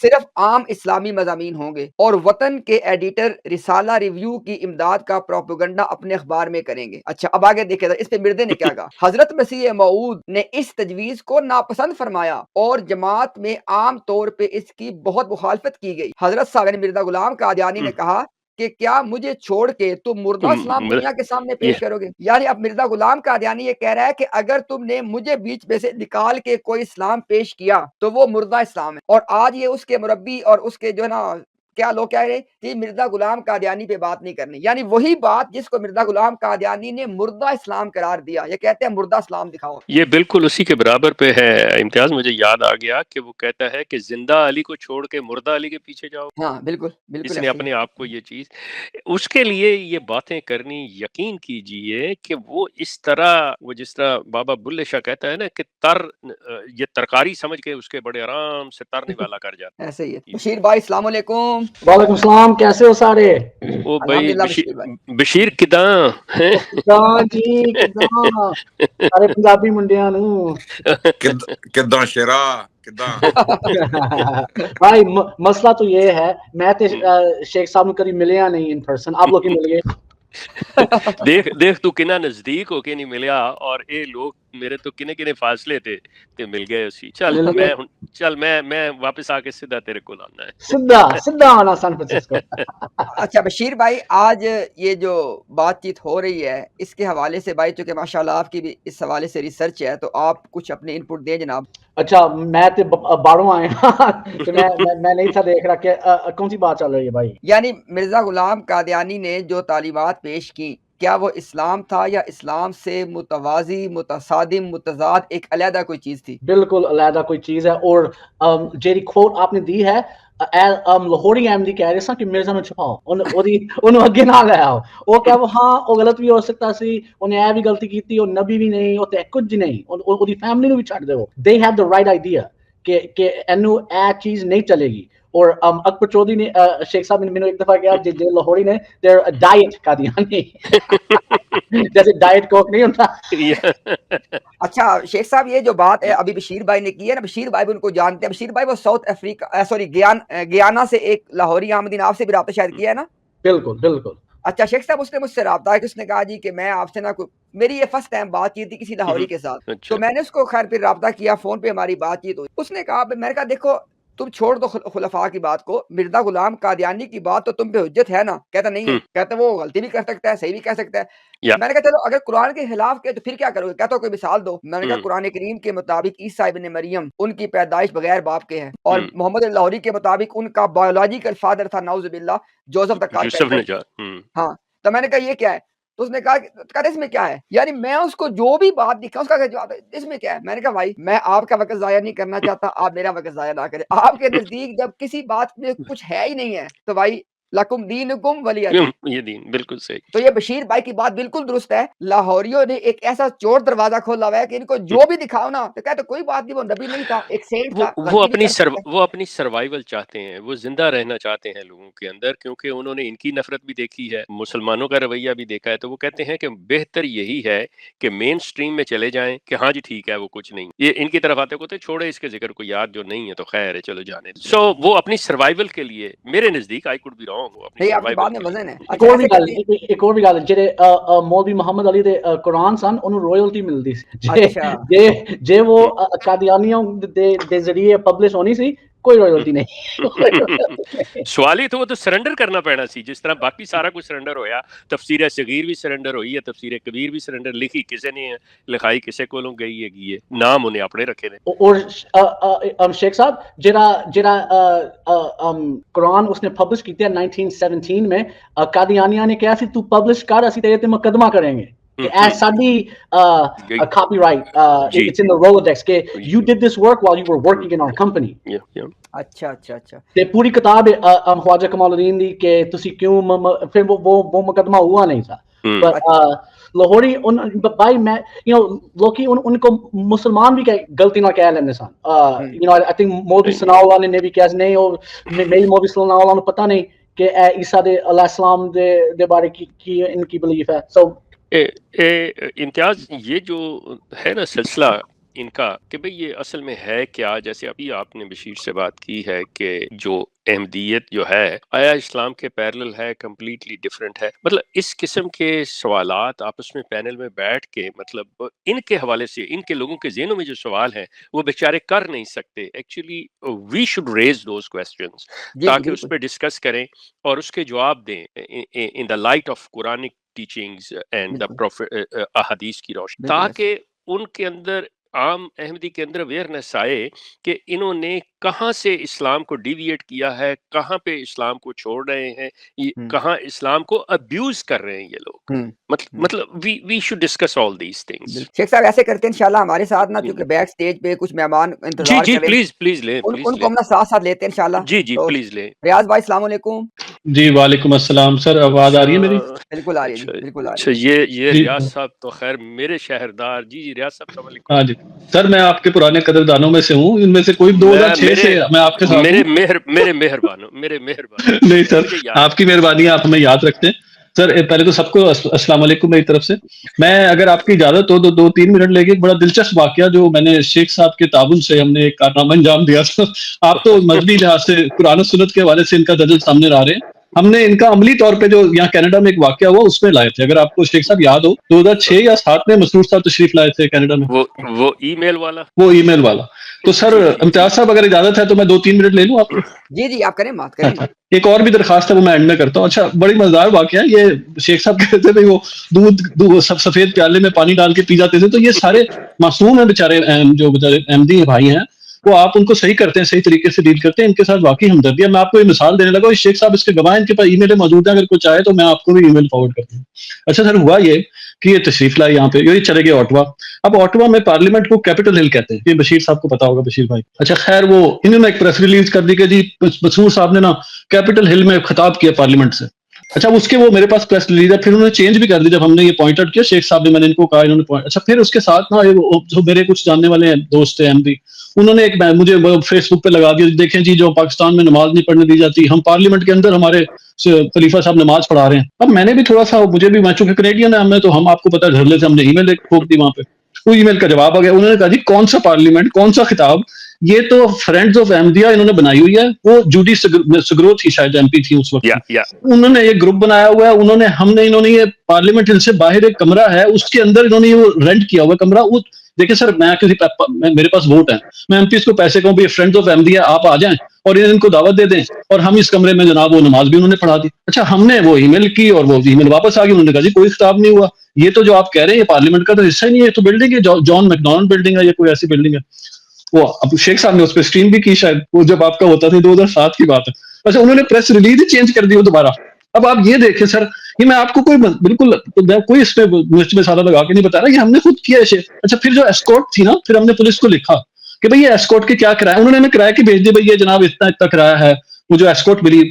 [SPEAKER 3] صرف عام اسلامی مضامین ہوں گے، اور وطن کے ایڈیٹر رسالہ ریویو کی امداد کا پروپیگنڈا اپنے اخبار میں کریں گے۔ اچھا اب آگے دیکھیں اس پہ مردے نے کیا کہا۔ حضرت مسیح موعود نے اس تجویز کو ناپسند فرمایا اور جماعت میں عام طور پہ اس کی بہت مخالفت کی گئی۔ حضرت صاحب یعنی مرزا غلام قادیانی نے کہا کہ کیا مجھے چھوڑ کے تم مردہ اسلام دنیا کے سامنے پیش کرو گے؟ یعنی اب مرزا غلام قادیانی یہ کہہ رہا ہے کہ اگر تم نے مجھے بیچ میں سے نکال کے کوئی اسلام پیش کیا تو وہ مردہ اسلام ہے، اور آج یہ اس کے مربی اور اس کے جو ہے نا کیا لوگ کہہ رہے ہیں کہ مرزا غلام قادیانی پہ بات نہیں کرنی، یعنی وہی بات جس کو مرزا غلام قادیانی نے مردہ اسلام قرار دیا، یہ کہتے ہیں مردہ اسلام دکھاؤ۔
[SPEAKER 2] یہ بالکل اسی کے برابر پہ ہے امتیاز، مجھے یاد آ گیا کہ وہ کہتا ہے کہ زندہ علی کو چھوڑ کے مردہ علی کے پیچھے جاؤ۔
[SPEAKER 3] ہاں بالکل بالکل،
[SPEAKER 2] اس نے اپنے آپ کو یہ چیز، اس کے لیے یہ باتیں کرنی، یقین کیجئے کہ وہ اس طرح، وہ جس طرح بابا بلے شاہ کہتا ہے نا کہ یہ ترکاری سمجھ کے اس کے بڑے آرام سے تر نوالا کر جاتا ہے۔
[SPEAKER 3] ایسے ہی ہے۔ بشیر بھائی السلام علیکم۔
[SPEAKER 8] وعلیکم السلام، کیسے ہو سارے؟
[SPEAKER 2] او بھائی
[SPEAKER 3] الحمدللہ بشیر بھائی۔
[SPEAKER 2] بشیر کداں
[SPEAKER 8] کداں جی کداں سارے پنجابی منڈیاں نوں
[SPEAKER 5] کداں شیرا کداں
[SPEAKER 8] بھائی مسئلہ تو یہ ہے، میں تے شیخ صاحب نوں کبھی ملیا نہیں ان پرسن، آپ لوگ ہی مل گئے۔
[SPEAKER 2] دیکھ تو کنا نزدیک ہو کے نہیں ملیا، اور اے لوگ میرے تو کنے فاصلے تھے تے مل گئے اسی۔ چل میں واپس آ کے سیدھا تیرے کو لانا ہے،
[SPEAKER 8] سدھا آنا سان فرانسسکو۔
[SPEAKER 3] اچھا بشیر بھائی، آج یہ جو بات چیت ہو رہی ہے اس کے حوالے سے بھائی، چونکہ ماشاءاللہ آپ کی بھی اس حوالے سے ریسرچ ہے، تو آپ کچھ اپنے ان پٹ دیں جناب۔
[SPEAKER 8] اچھا میں تے باہروں آئے ہاں تو میں نہیں تھا دیکھ رہا کہ کون سی بات چل رہی ہے بھائی۔
[SPEAKER 3] یعنی مرزا غلام قادیانی نے جو تعلیمات پیش کی، کیا وہ اسلام تھا یا اسلام سے متوازی، متصادم، متضاد ایک علیحدہ کوئی چیز تھی؟
[SPEAKER 8] بالکل علیحدہ کوئی چیز ہے، اور جیڑی کھوٹ آپ نے دی ہے لاہوری احمدی کہہ رہے سن کہ مرزا نو چھپاؤ، انہوں اگے نہ لے آؤ، وہ کہ وہ ہاں وہ غلط بھی ہو سکتا سی، انہیں اے بھی غلطی کیتی، وہ نبی بھی نہیں، وہ تے کچھ نہیں، اودی فیملی نو بھی چھڈ دو۔ They have the right idea کہ اینو اے چیز نہیں چلے گی۔ اور اکبر چودھری نے شیخ صاحب نے مینوں ایک دفعہ کہا جے لاہوری نے دیر ڈائٹ قادیانی جیسے ڈائٹ کوک نہیں ہوتا۔
[SPEAKER 3] اچھا شیخ صاحب، یہ جو بات ہے ابھی بشیر بھائی نے کی ہے نا، بشیر بھائی بھی ان کو جانتے ہیں، بشیر بھائی وہ ساؤتھ افریقہ گیانا سے ایک لاہوری احمدی نے آپ سے بھی رابطہ شاید کیا ہے نا؟
[SPEAKER 8] بالکل بالکل۔
[SPEAKER 3] اچھا شیخ صاحب، اس نے مجھ سے رابطہ ہے کہ اس نے کہا جی کہ میں آپ سے نا میری یہ فرسٹ ٹائم بات چیت تھی کسی لاہوری کے ساتھ، تو میں نے اس کو خیر پھر رابطہ کیا، فون پہ ہماری بات چیت ہوئی۔ اس نے کہا، میں نے کہا دیکھو تم چھوڑ دو خلفاء کی بات کو، مرزا غلام قادیانی کی بات تو تم پہ حجت ہے نا؟ کہتا نہیں ہے، کہتا وہ غلطی بھی کر سکتا ہے، صحیح بھی کہہ سکتا ہے۔ میں نے کہا چلو اگر قرآن کے خلاف کہے تو پھر کیا کرو گے؟ کہتا کوئی مثال دو۔ میں نے کہا قرآن کریم کے مطابق عیسیٰ ابن مریم ان کی پیدائش بغیر باپ کے ہے، اور محمد لاہوری کے مطابق ان کا بایولوجیکل فادر تھا نعوذ باللہ جوزف تک۔ ہاں تو میں نے کہا یہ کیا ہے؟ تو اس نے کہا اس میں کیا ہے؟ یعنی میں اس کو جو بھی بات دکھا اس کا جواب اس میں کیا ہے؟ میں نے کہا بھائی میں آپ کا وقت ضائع نہیں کرنا چاہتا، آپ میرا وقت ضائع نہ کریں۔ آپ کے نزدیک جب کسی بات میں کچھ ہے ہی نہیں ہے تو بھائی لکم دینکم ولی دین،
[SPEAKER 2] یہ دین بالکل صحیح۔
[SPEAKER 3] تو یہ بشیر بھائی کی بات بالکل درست ہے، لاہوریوں نے ایک ایسا چور دروازہ کھولا ہوا ہے کہ ان کو جو بھی دکھاؤ نا تو کہتے کوئی بات نہیں، وہ نبی نہیں تھا، ایک سینٹ تھا،
[SPEAKER 2] وہ اپنی سروائیول چاہتے ہیں، وہ زندہ رہنا چاہتے ہیں لوگوں کے اندر، کیونکہ انہوں نے ان کی نفرت بھی دیکھی ہے، مسلمانوں کا رویہ بھی دیکھا ہے، تو وہ کہتے ہیں کہ بہتر یہی ہے کہ مین سٹریم میں چلے جائیں کہ ہاں جی ٹھیک ہے وہ کچھ نہیں، یہ ان کی طرف آتے ہوتے چھوڑے اس کے ذکر کو یاد جو نہیں ہے تو خیر ہے چلو جانے۔ سو وہ اپنی سروائیول کے لیے، میرے نزدیک آئی کوڈ بی رانگ، وہ اپنی سروائیول
[SPEAKER 8] ایک اور بھی گل جڑے مولوی محمد علی دے قرآن سن انہوں رویلٹی ملدی سی، جے وہ قادیانیوں دے ذریعے پبلش ہونی سی کوئی رویلٹی نہیں۔
[SPEAKER 2] سوال ہی تو وہ تو سرنڈر کرنا پینا سی، جس طرح باقی سارا کچھ سرنڈر ہویا، تفسیر صغیر بھی سرنڈر ہوئی ہے، تفسیر کبیر بھی سرنڈر، لکھی کسے نے لکھائی کسے کولوں گئی ہے، نام انہیں اپنے رکھے نے۔
[SPEAKER 8] اور شیخ صاحب جڑا قرآن اس نے پبلش کیتے ہیں 1917 میں، قادیانیہ نے کہا سی تو پبلش کر اسی تیرے تے مقدمہ کریں گے کہ ایز ساڈی کاپی رائٹ اٹس ان دی رولوڈیکس کہ you did this work while you were working in our company۔
[SPEAKER 3] اچھا اچھا اچھا،
[SPEAKER 8] تے پوری کتاب خواجہ کمال الدین دی کہ تسی کیوں، پھر وہ مقدمہ ہوا نہیں تھا، لاہوری بھائی میں لوکی ان کو مسلمان بھی غلطی نہ کہہ لینے سن I think مولوی ثناء اللہ نے بھی کہا نہیں اور میری مولوی صلی اللہ علیہ وسلم پتہ نہیں کہ عیسیٰ علیہ السلام دے بارے کی ان کی بلیف ہے. سو
[SPEAKER 2] امتیاز یہ جو ہے نا سلسلہ ان کا کہ بھئی یہ اصل میں ہے کیا، جیسے ابھی آپ نے بشیر سے بات کی ہے کہ جو احمدیت جو ہے آیا اسلام کے پیرلل ہے، کمپلیٹلی ڈیفرنٹ ہے. مطلب اس قسم کے سوالات آپس میں پینل میں بیٹھ کے مطلب ان کے حوالے سے ان کے لوگوں کے ذہنوں میں جو سوال ہیں وہ بیچارے کر نہیں سکتے. Actually we should raise those questions تاکہ اس پہ ڈسکس کریں اور اس کے جواب دیں in the light of Quranic teachings and the احادیث کی روشنی، تاکہ ان کے اندر عام احمدی کے اندر اویئرنیس آئے کہ انہوں نے کہاں سے اسلام کو ڈیویٹ کیا ہے، کہاں پہ اسلام کو چھوڑ رہے ہیں، کہاں اسلام کو ابیوز کر رہے ہیں یہ لوگ. مطلب we should discuss all these things.
[SPEAKER 3] Sheikh صاحب ایسے کرتے ہیں انشاءاللہ ہمارے ساتھ نا، کیونکہ بیک سٹیج پہ کچھ مہمان انتظار
[SPEAKER 2] جی
[SPEAKER 3] کر رہے ہیں،
[SPEAKER 2] پلیز لیں
[SPEAKER 3] ان کو ہم ساتھ ساتھ لیتے ہیں انشاءاللہ.
[SPEAKER 2] جی پلیز لیں.
[SPEAKER 3] ریاض بھائی السلام علیکم.
[SPEAKER 9] جی وعلیکم السلام سر، آواز آ رہی ہے میری؟
[SPEAKER 3] بالکل آ رہی ہے، بالکل آ رہی
[SPEAKER 2] اچھا یہ ریاض صاحب تو خیر میرے شہردار. جی ریاض صاحب السلام علیکم.
[SPEAKER 9] ہاں جی سر، میں آپ کے پرانے قدردانوں میں سے ہوں، ان میں سے کوئی 2006 سے میں آپ کے ساتھ ہوں.
[SPEAKER 2] میرے مہربان
[SPEAKER 9] نہیں سر، آپ کی مہربانی، آپ ہمیں یاد رکھتے ہیں. سر پہلے تو سب کو السلام علیکم میری طرف سے. میں اگر آپ کی اجازت ہو تو 2-3 منٹ لے کے بڑا دلچسپ واقعہ جو میں نے شیخ صاحب کے تعاون سے ہم نے ایک کارنامہ انجام دیا تھا. آپ تو مذہبی لحاظ سے قرآن و سنت کے حوالے سے ان کا دجل سامنے لا رہے ہیں. ہم نے ان کا عملی طور پہ جو یہاں کینیڈا میں ایک واقعہ ہوا اس میں لائے تھے. اگر آپ کو شیخ صاحب یاد ہو 2006 یا 2007 میں مسرور صاحب تشریف لائے تھے کینیڈا میں.
[SPEAKER 2] وہ ای میل والا.
[SPEAKER 9] تو سر امتیاز صاحب اگر اجازت ہے تو میں 2-3 منٹ لے لوں آپ کو.
[SPEAKER 3] جی آپ کریں، بات کریں.
[SPEAKER 9] ایک اور بھی درخواست ہے وہ میں اینڈ میں کرتا ہوں. اچھا بڑی مزیدار واقعہ ہے یہ. شیخ صاحب کہتے تھے وہ دودھ سفید پیالے میں پانی ڈال کے پی جاتے تھے. تو یہ سارے معصوم ہیں بیچارے، جو بیچارے احمدی بھائی ہیں، وہ آپ ان کو صحیح کرتے ہیں، صحیح طریقے سے ڈیل کرتے ہیں. ان کے ساتھ واقعی ہمدردی ہے. میں آپ کو یہ مثال دینے لگا. شیخ صاحب اس کے گواہ، ان کے پاس ای میلیں موجود ہیں، اگر کوئی چاہے تو میں آپ کو بھی ای میل فارورڈ کرتا ہوں. اچھا سر، ہوا یہ کہ یہ تشریف لائے یہاں پہ، یہ چلے گئے اوٹوا. اب اوٹوا میں پارلیمنٹ کو کیپٹل ہل کہتے ہیں، یہ بشیر صاحب کو پتا ہوگا، بشیر بھائی. اچھا خیر، وہ انہوں نے ایک پریس ریلیز کر دی کہ جی مسرور صاحب نے نا کیپٹل ہل میں خطاب کیا پارلیمنٹ سے. اچھا اس کے وہ میرے پاس پریس ریلیز ہے. پھر انہوں نے چینج بھی کر دی جب ہم نے یہ پوائنٹ آؤٹ کیا. شیخ صاحب نے، میں نے ان کو کہا، انہوں نے اچھا پھر اس کے ساتھ نا جو میرے کچھ جاننے والے دوست ہیں احمدی، انہوں نے ایک مجھے فیس بک پہ لگا دیا، دیکھیں جی جو پاکستان میں نماز نہیں پڑھنے دی جاتی، ہم پارلیمنٹ کے اندر ہمارے خلیفہ صاحب نماز پڑھا رہے ہیں. اب میں نے بھی تھوڑا سا، مجھے بھی، میں چونکہ کینیڈین ہے تو ہم آپ کو پتا دھڑلے سے ہم نے ای میل ٹھوک دی وہاں پہ. وہ ای میل کا جواب آ گیا. انہوں نے کہا جی کون سا پارلیمنٹ، کون سا خطاب، یہ تو فرینڈز آف احمدیہ انہوں نے بنائی ہوئی ہے. وہ جوڈی سگرو تھی شاید، ایم پی تھی اس وقت. انہوں نے ایک گروپ بنایا ہوا ہے. انہوں نے یہ پارلیمنٹ ہل سے باہر ایک کمرہ ہے، اس کے اندر انہوں نے یہ رینٹ کیا ہوا کمرہ. وہ دیکھیں سر، میں میرے پاس ووٹ ہے، میں ایم پیز کو پیسے کہوں بھی فرینڈز آف احمدیہ آپ آ جائیں اور ان کو دعوت دے دیں، اور ہم اس کمرے میں جناب وہ نماز بھی انہوں نے پڑھا دی. اچھا ہم نے وہ ای میل کی اور وہ ای میل واپس آ گئی. انہوں نے کہا جی کوئی خطاب نہیں ہوا، یہ تو جو آپ کہہ رہے ہیں یہ پارلیمنٹ کا تو حصہ ہی نہیں ہے، یہ تو بلڈنگ ہے، جان میکڈونلڈ بلڈنگ ہے، یہ کوئی ایسی بلڈنگ ہے. وہ اب شیخ صاحب نے اس پہ اسٹریم بھی کی شاید، وہ جب آپ کا ہوتا تھا 2007 کی بات ہے. اچھا انہوں نے پریس ریلیز ہی چینج کر دی وہ دوبارہ. اب آپ یہ دیکھیں سر، یہ میں آپ کو بالکل کوئی اس پہ مرچ میں سادہ لگا کے نہیں بتا رہا، یہ ہم نے خود کیا ہے. اچھا پھر جو اسکورٹ تھی نا، پھر ہم نے پولیس کو لکھا کہ بھئی یہ اسکورٹ کے کیا کرایہ. انہوں نے ہمیں کرایہ کی بھیج دی، بھئی یہ جناب اتنا کرایہ ہے، وہ جو اسکورٹ ملی.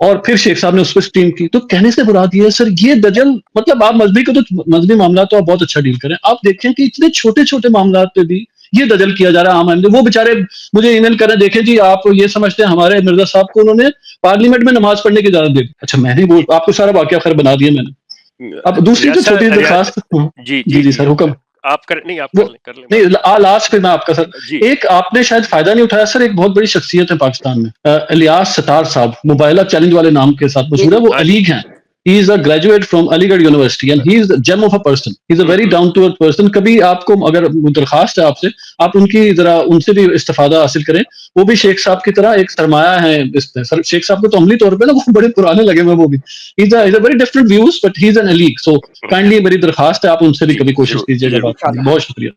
[SPEAKER 9] اور پھر شیخ صاحب نے اس پہ اسٹریم کی. تو کہنے سے مراد یہ ہے سر، یہ دجل مطلب آپ مذہبی معاملات تو آپ بہت اچھا ڈیل کریں. آپ دیکھیں کہ اتنے چھوٹے چھوٹے معاملات پہ بھی یہ دجل کیا جا رہا ہے عام آدمی. وہ بےچارے مجھے ای میل کریں، دیکھیں جی آپ یہ سمجھتے ہیں ہمارے مرزا صاحب کو انہوں نے پارلیمنٹ میں نماز پڑھنے کی اجازت دے دی. اچھا میں نہیں بول، آپ کو سارا واقعہ خیر بنا دیا میں نے. اب دوسری جو چھوٹی درخواست. جی سر حکم.
[SPEAKER 2] آپ کر لیں.
[SPEAKER 9] لاسٹ پہ میں آپ کا سر ایک آپ نے شاید فائدہ نہیں اٹھایا سر. ایک بہت بڑی شخصیت ہے پاکستان میں، الیاس ستار صاحب، موبائلہ چیلنج والے نام کے ساتھ مشہور ہے. وہ علیگ ہیں. He is a graduate from Aligarh University and he is the gem of a person. He is a very down to earth person. کبھی آپ کو اگر درخواست ہے آپ سے، آپ ان کی ذرا ان سے بھی استفادہ حاصل کریں. وہ بھی شیخ صاحب کی طرح ایک سرمایہ ہے اس پہ. سر شیخ صاحب کو تو عملی طور پہ نا وہ بڑے پرانے لگے میں، وہ بھی he's a very different views but he is an elite. So kindly میری درخواست ہے آپ ان سے بھی کبھی کوشش کیجیے گا بات کرنے. بہت شکریہ.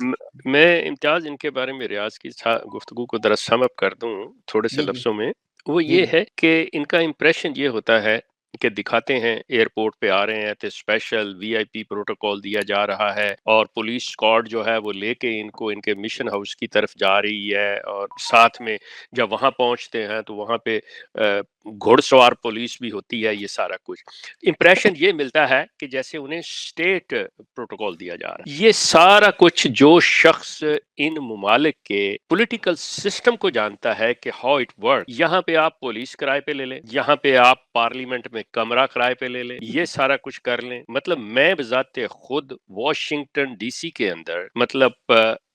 [SPEAKER 2] میں امتیاز ان کے بارے میں ریاض کی گفتگو کو ذرا سم اپ کر دوں تھوڑے سے لفظوں میں. وہ یہ ہے کہ ان کا امپریشن یہ ہوتا ہے کہ دکھاتے ہیں ایئرپورٹ پہ آ رہے ہیں تو اسپیشل وی آئی پی پروٹوکول دیا جا رہا ہے، اور پولیس اسکواڈ جو ہے وہ لے کے ان کو ان کے مشن ہاؤس کی طرف جا رہی ہے، اور ساتھ میں جب وہاں پہنچتے ہیں تو وہاں پہ گھوڑ سوار پولیس بھی ہوتی ہے، یہ سارا کچھ امپریشن یہ ملتا ہے کہ جیسے انہیں اسٹیٹ پروٹوکول دیا جا رہا ہے. یہ سارا کچھ جو شخص ان ممالک کے پولیٹیکل سسٹم کو جانتا ہے کہ ہاؤ اٹ ورک، یہاں پہ آپ پولیس کرائے پہ لے لیں، یہاں پہ آپ پارلیمنٹ میں کمرہ کرائے پہ لے لیں، یہ سارا کچھ کر لیں. مطلب میں بذات خود واشنگٹن ڈی سی کے اندر مطلب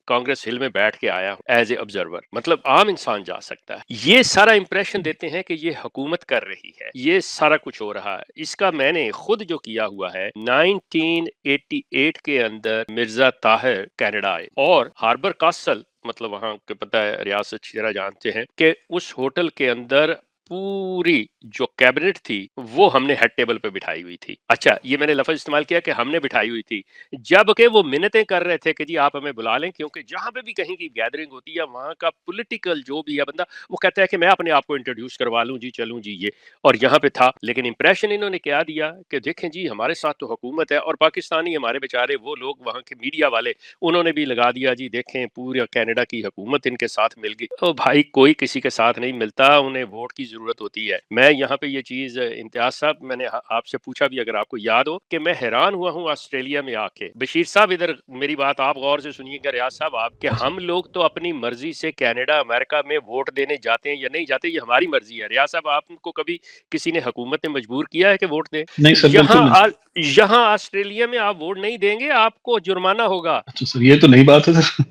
[SPEAKER 2] کانگریس ہل میں بیٹھ کے آیا ہوں ایز اے آبزرور، مطلب عام انسان جا سکتا ہے. یہ سارا امپریشن دیتے ہیں کہ یہ حکومت کر رہی ہے، یہ سارا کچھ ہو رہا ہے. اس کا میں نے خود جو کیا ہوا ہے 1988 کے اندر مرزا طاہر کینیڈا آئے اور ہاربر کاسل، مطلب وہاں کے پتہ ہے ریاست اچھی طرح جانتے ہیں کہ اس ہوٹل کے اندر پوری جو کیبنٹ تھی وہ ہم نے ہیڈ ٹیبل پہ بٹھائی ہوئی تھی. اچھا یہ میں نے لفظ استعمال کیا کہ ہم نے بٹھائی ہوئی تھی، جبکہ وہ منتیں کر رہے تھے کہ جی آپ ہمیں بلا لیں، کیونکہ جہاں پہ بھی کہیں کی گیدرنگ ہوتی ہے وہاں کا پولیٹیکل جو بھی ہے بندہ وہ کہتا ہے کہ میں اپنے آپ کو انٹروڈیوس کروا لوں جی، چلوں جی یہ. اور یہاں پہ تھا، لیکن امپریشن انہوں نے کیا دیا کہ دیکھیں جی ہمارے ساتھ تو حکومت ہے، اور پاکستانی ہمارے بیچارے وہ لوگ وہاں کے میڈیا والے انہوں نے بھی لگا دیا جی دیکھیں پورا کینیڈا کی حکومت ان کے ساتھ مل گئی. تو بھائی کوئی کسی کے ساتھ نہیں ملتا، انہیں ووٹ کی ضرورت ہوتی ہے. میں یہاں پہ یہ چیز امتیاز صاحب میں نے آپ سے پوچھا بھی اگر آپ کو یاد ہو کہ میں حیران ہوا ہوں آسٹریلیا میں آ کے. بشیر صاحب ادھر میری بات آپ غور سے سنیے گا، ریاض صاحب آپ، کہ ہم لوگ تو اپنی مرضی سے کینیڈا امریکہ میں ووٹ دینے جاتے ہیں یا نہیں جاتے یہ ہماری مرضی ہے. ریاض صاحب آپ کو کبھی کسی نے حکومت نے مجبور کیا ہے کہ ووٹ دیں؟
[SPEAKER 9] نہیں سر، بالکل نہیں.
[SPEAKER 2] یہاں آسٹریلیا میں آپ ووٹ نہیں دیں گے آپ کو جرمانہ ہوگا.
[SPEAKER 9] اچھا سر، یہ تو نئی بات ہے سر.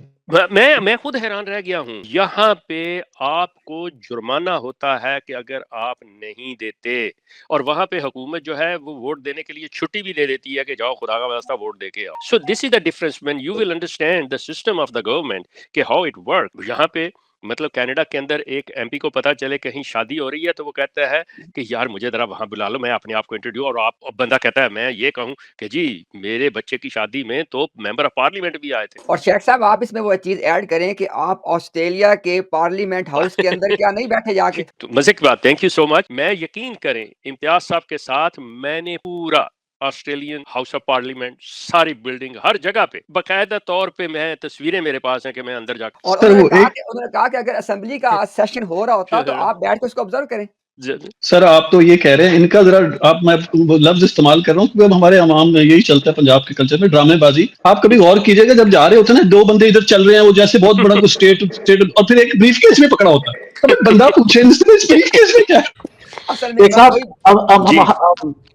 [SPEAKER 2] میں خود حیران رہ گیا ہوں. یہاں پہ آپ کو جرمانہ ہوتا ہے کہ اگر آپ نہیں دیتے، اور وہاں پہ حکومت جو ہے وہ ووٹ دینے کے لیے چھٹی بھی دے دیتی ہے کہ جاؤ خدا کا واسطہ ووٹ دے کے آؤ. So this is the difference when you will understand the system of the government کہ ہاؤ اٹ ورک. یہاں پہ مطلب کینیڈا کے اندر ایک ایم پی کو پتا چلے کہیں شادی ہو رہی ہے تو وہ کہتا ہے کہ یار مجھے ذرا وہاں بلا لو، میں اپنے آپ کو انٹروڈیو، اور آپ بندہ کہتا ہے میں یہ کہوں کہ جی میرے بچے کی شادی میں تو ممبر آف پارلیمنٹ بھی آئے تھے.
[SPEAKER 3] اور شیخ صاحب آپ اس میں وہ چیز ایڈ کریں کہ آپ آسٹریلیا کے پارلیمنٹ ہاؤس کے اندر کیا نہیں بیٹھے جا کے؟
[SPEAKER 2] مزے کی بات، تھینک یو سو مچ. میں یقین کریں امتیاز صاحب کے ساتھ میں نے پورا آسٹریلین ہاؤس آف پارلیمنٹ ساری بلڈنگ ہر جگہ پہ باقاعدہ طور پہ میں تصویریں میرے پاس ہیں کہ میں اندر جا کے.
[SPEAKER 3] اور انہوں نے کہا کہ اگر اسمبلی کا سیشن ہو رہا ہوتا تو آپ بیٹھ کے اس کو آبزرو کریں.
[SPEAKER 9] سر آپ تو یہ کہہ رہے ہیں ان کا ذرا آپ، میں لفظ استعمال کر رہا ہوں کیونکہ ہمارے عوام میں یہی چلتا ہے پنجاب کے کلچر میں، ڈرامے بازی. آپ کبھی غور کیجئے گا جب جا رہے ہوتے ہیں نا دو بندے ادھر چل رہے ہیں وہ جیسے بہت بڑا کوئی اسٹیٹ اور پھر ایک بریف کیس میں پکڑا ہوتا ہے. بندہ پوچھے بریف کیس میں کیا ہے؟
[SPEAKER 3] اصل میں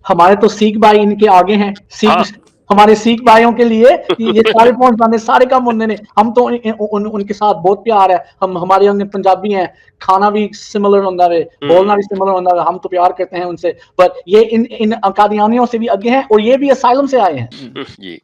[SPEAKER 8] ہمارے تو سکھ بھائی ان کے آگے ہیں. ہمارے سکھ بھائیوں کے لیے یہ سارے پہنچانے سارے کام انہوں نے. ہم تو ان کے ساتھ بہت پیار ہے. ہمارے انگن پنجابی ہیں، کھانا بھی سملر ہوتا ہے، بولنا بھی سملر ہوتا ہے، ہم تو پیار کرتے ہیں ان سے. پر یہ ان قادیانیوں سے بھی آگے ہیں اور یہ بھی اسائلم سے آئے ہیں.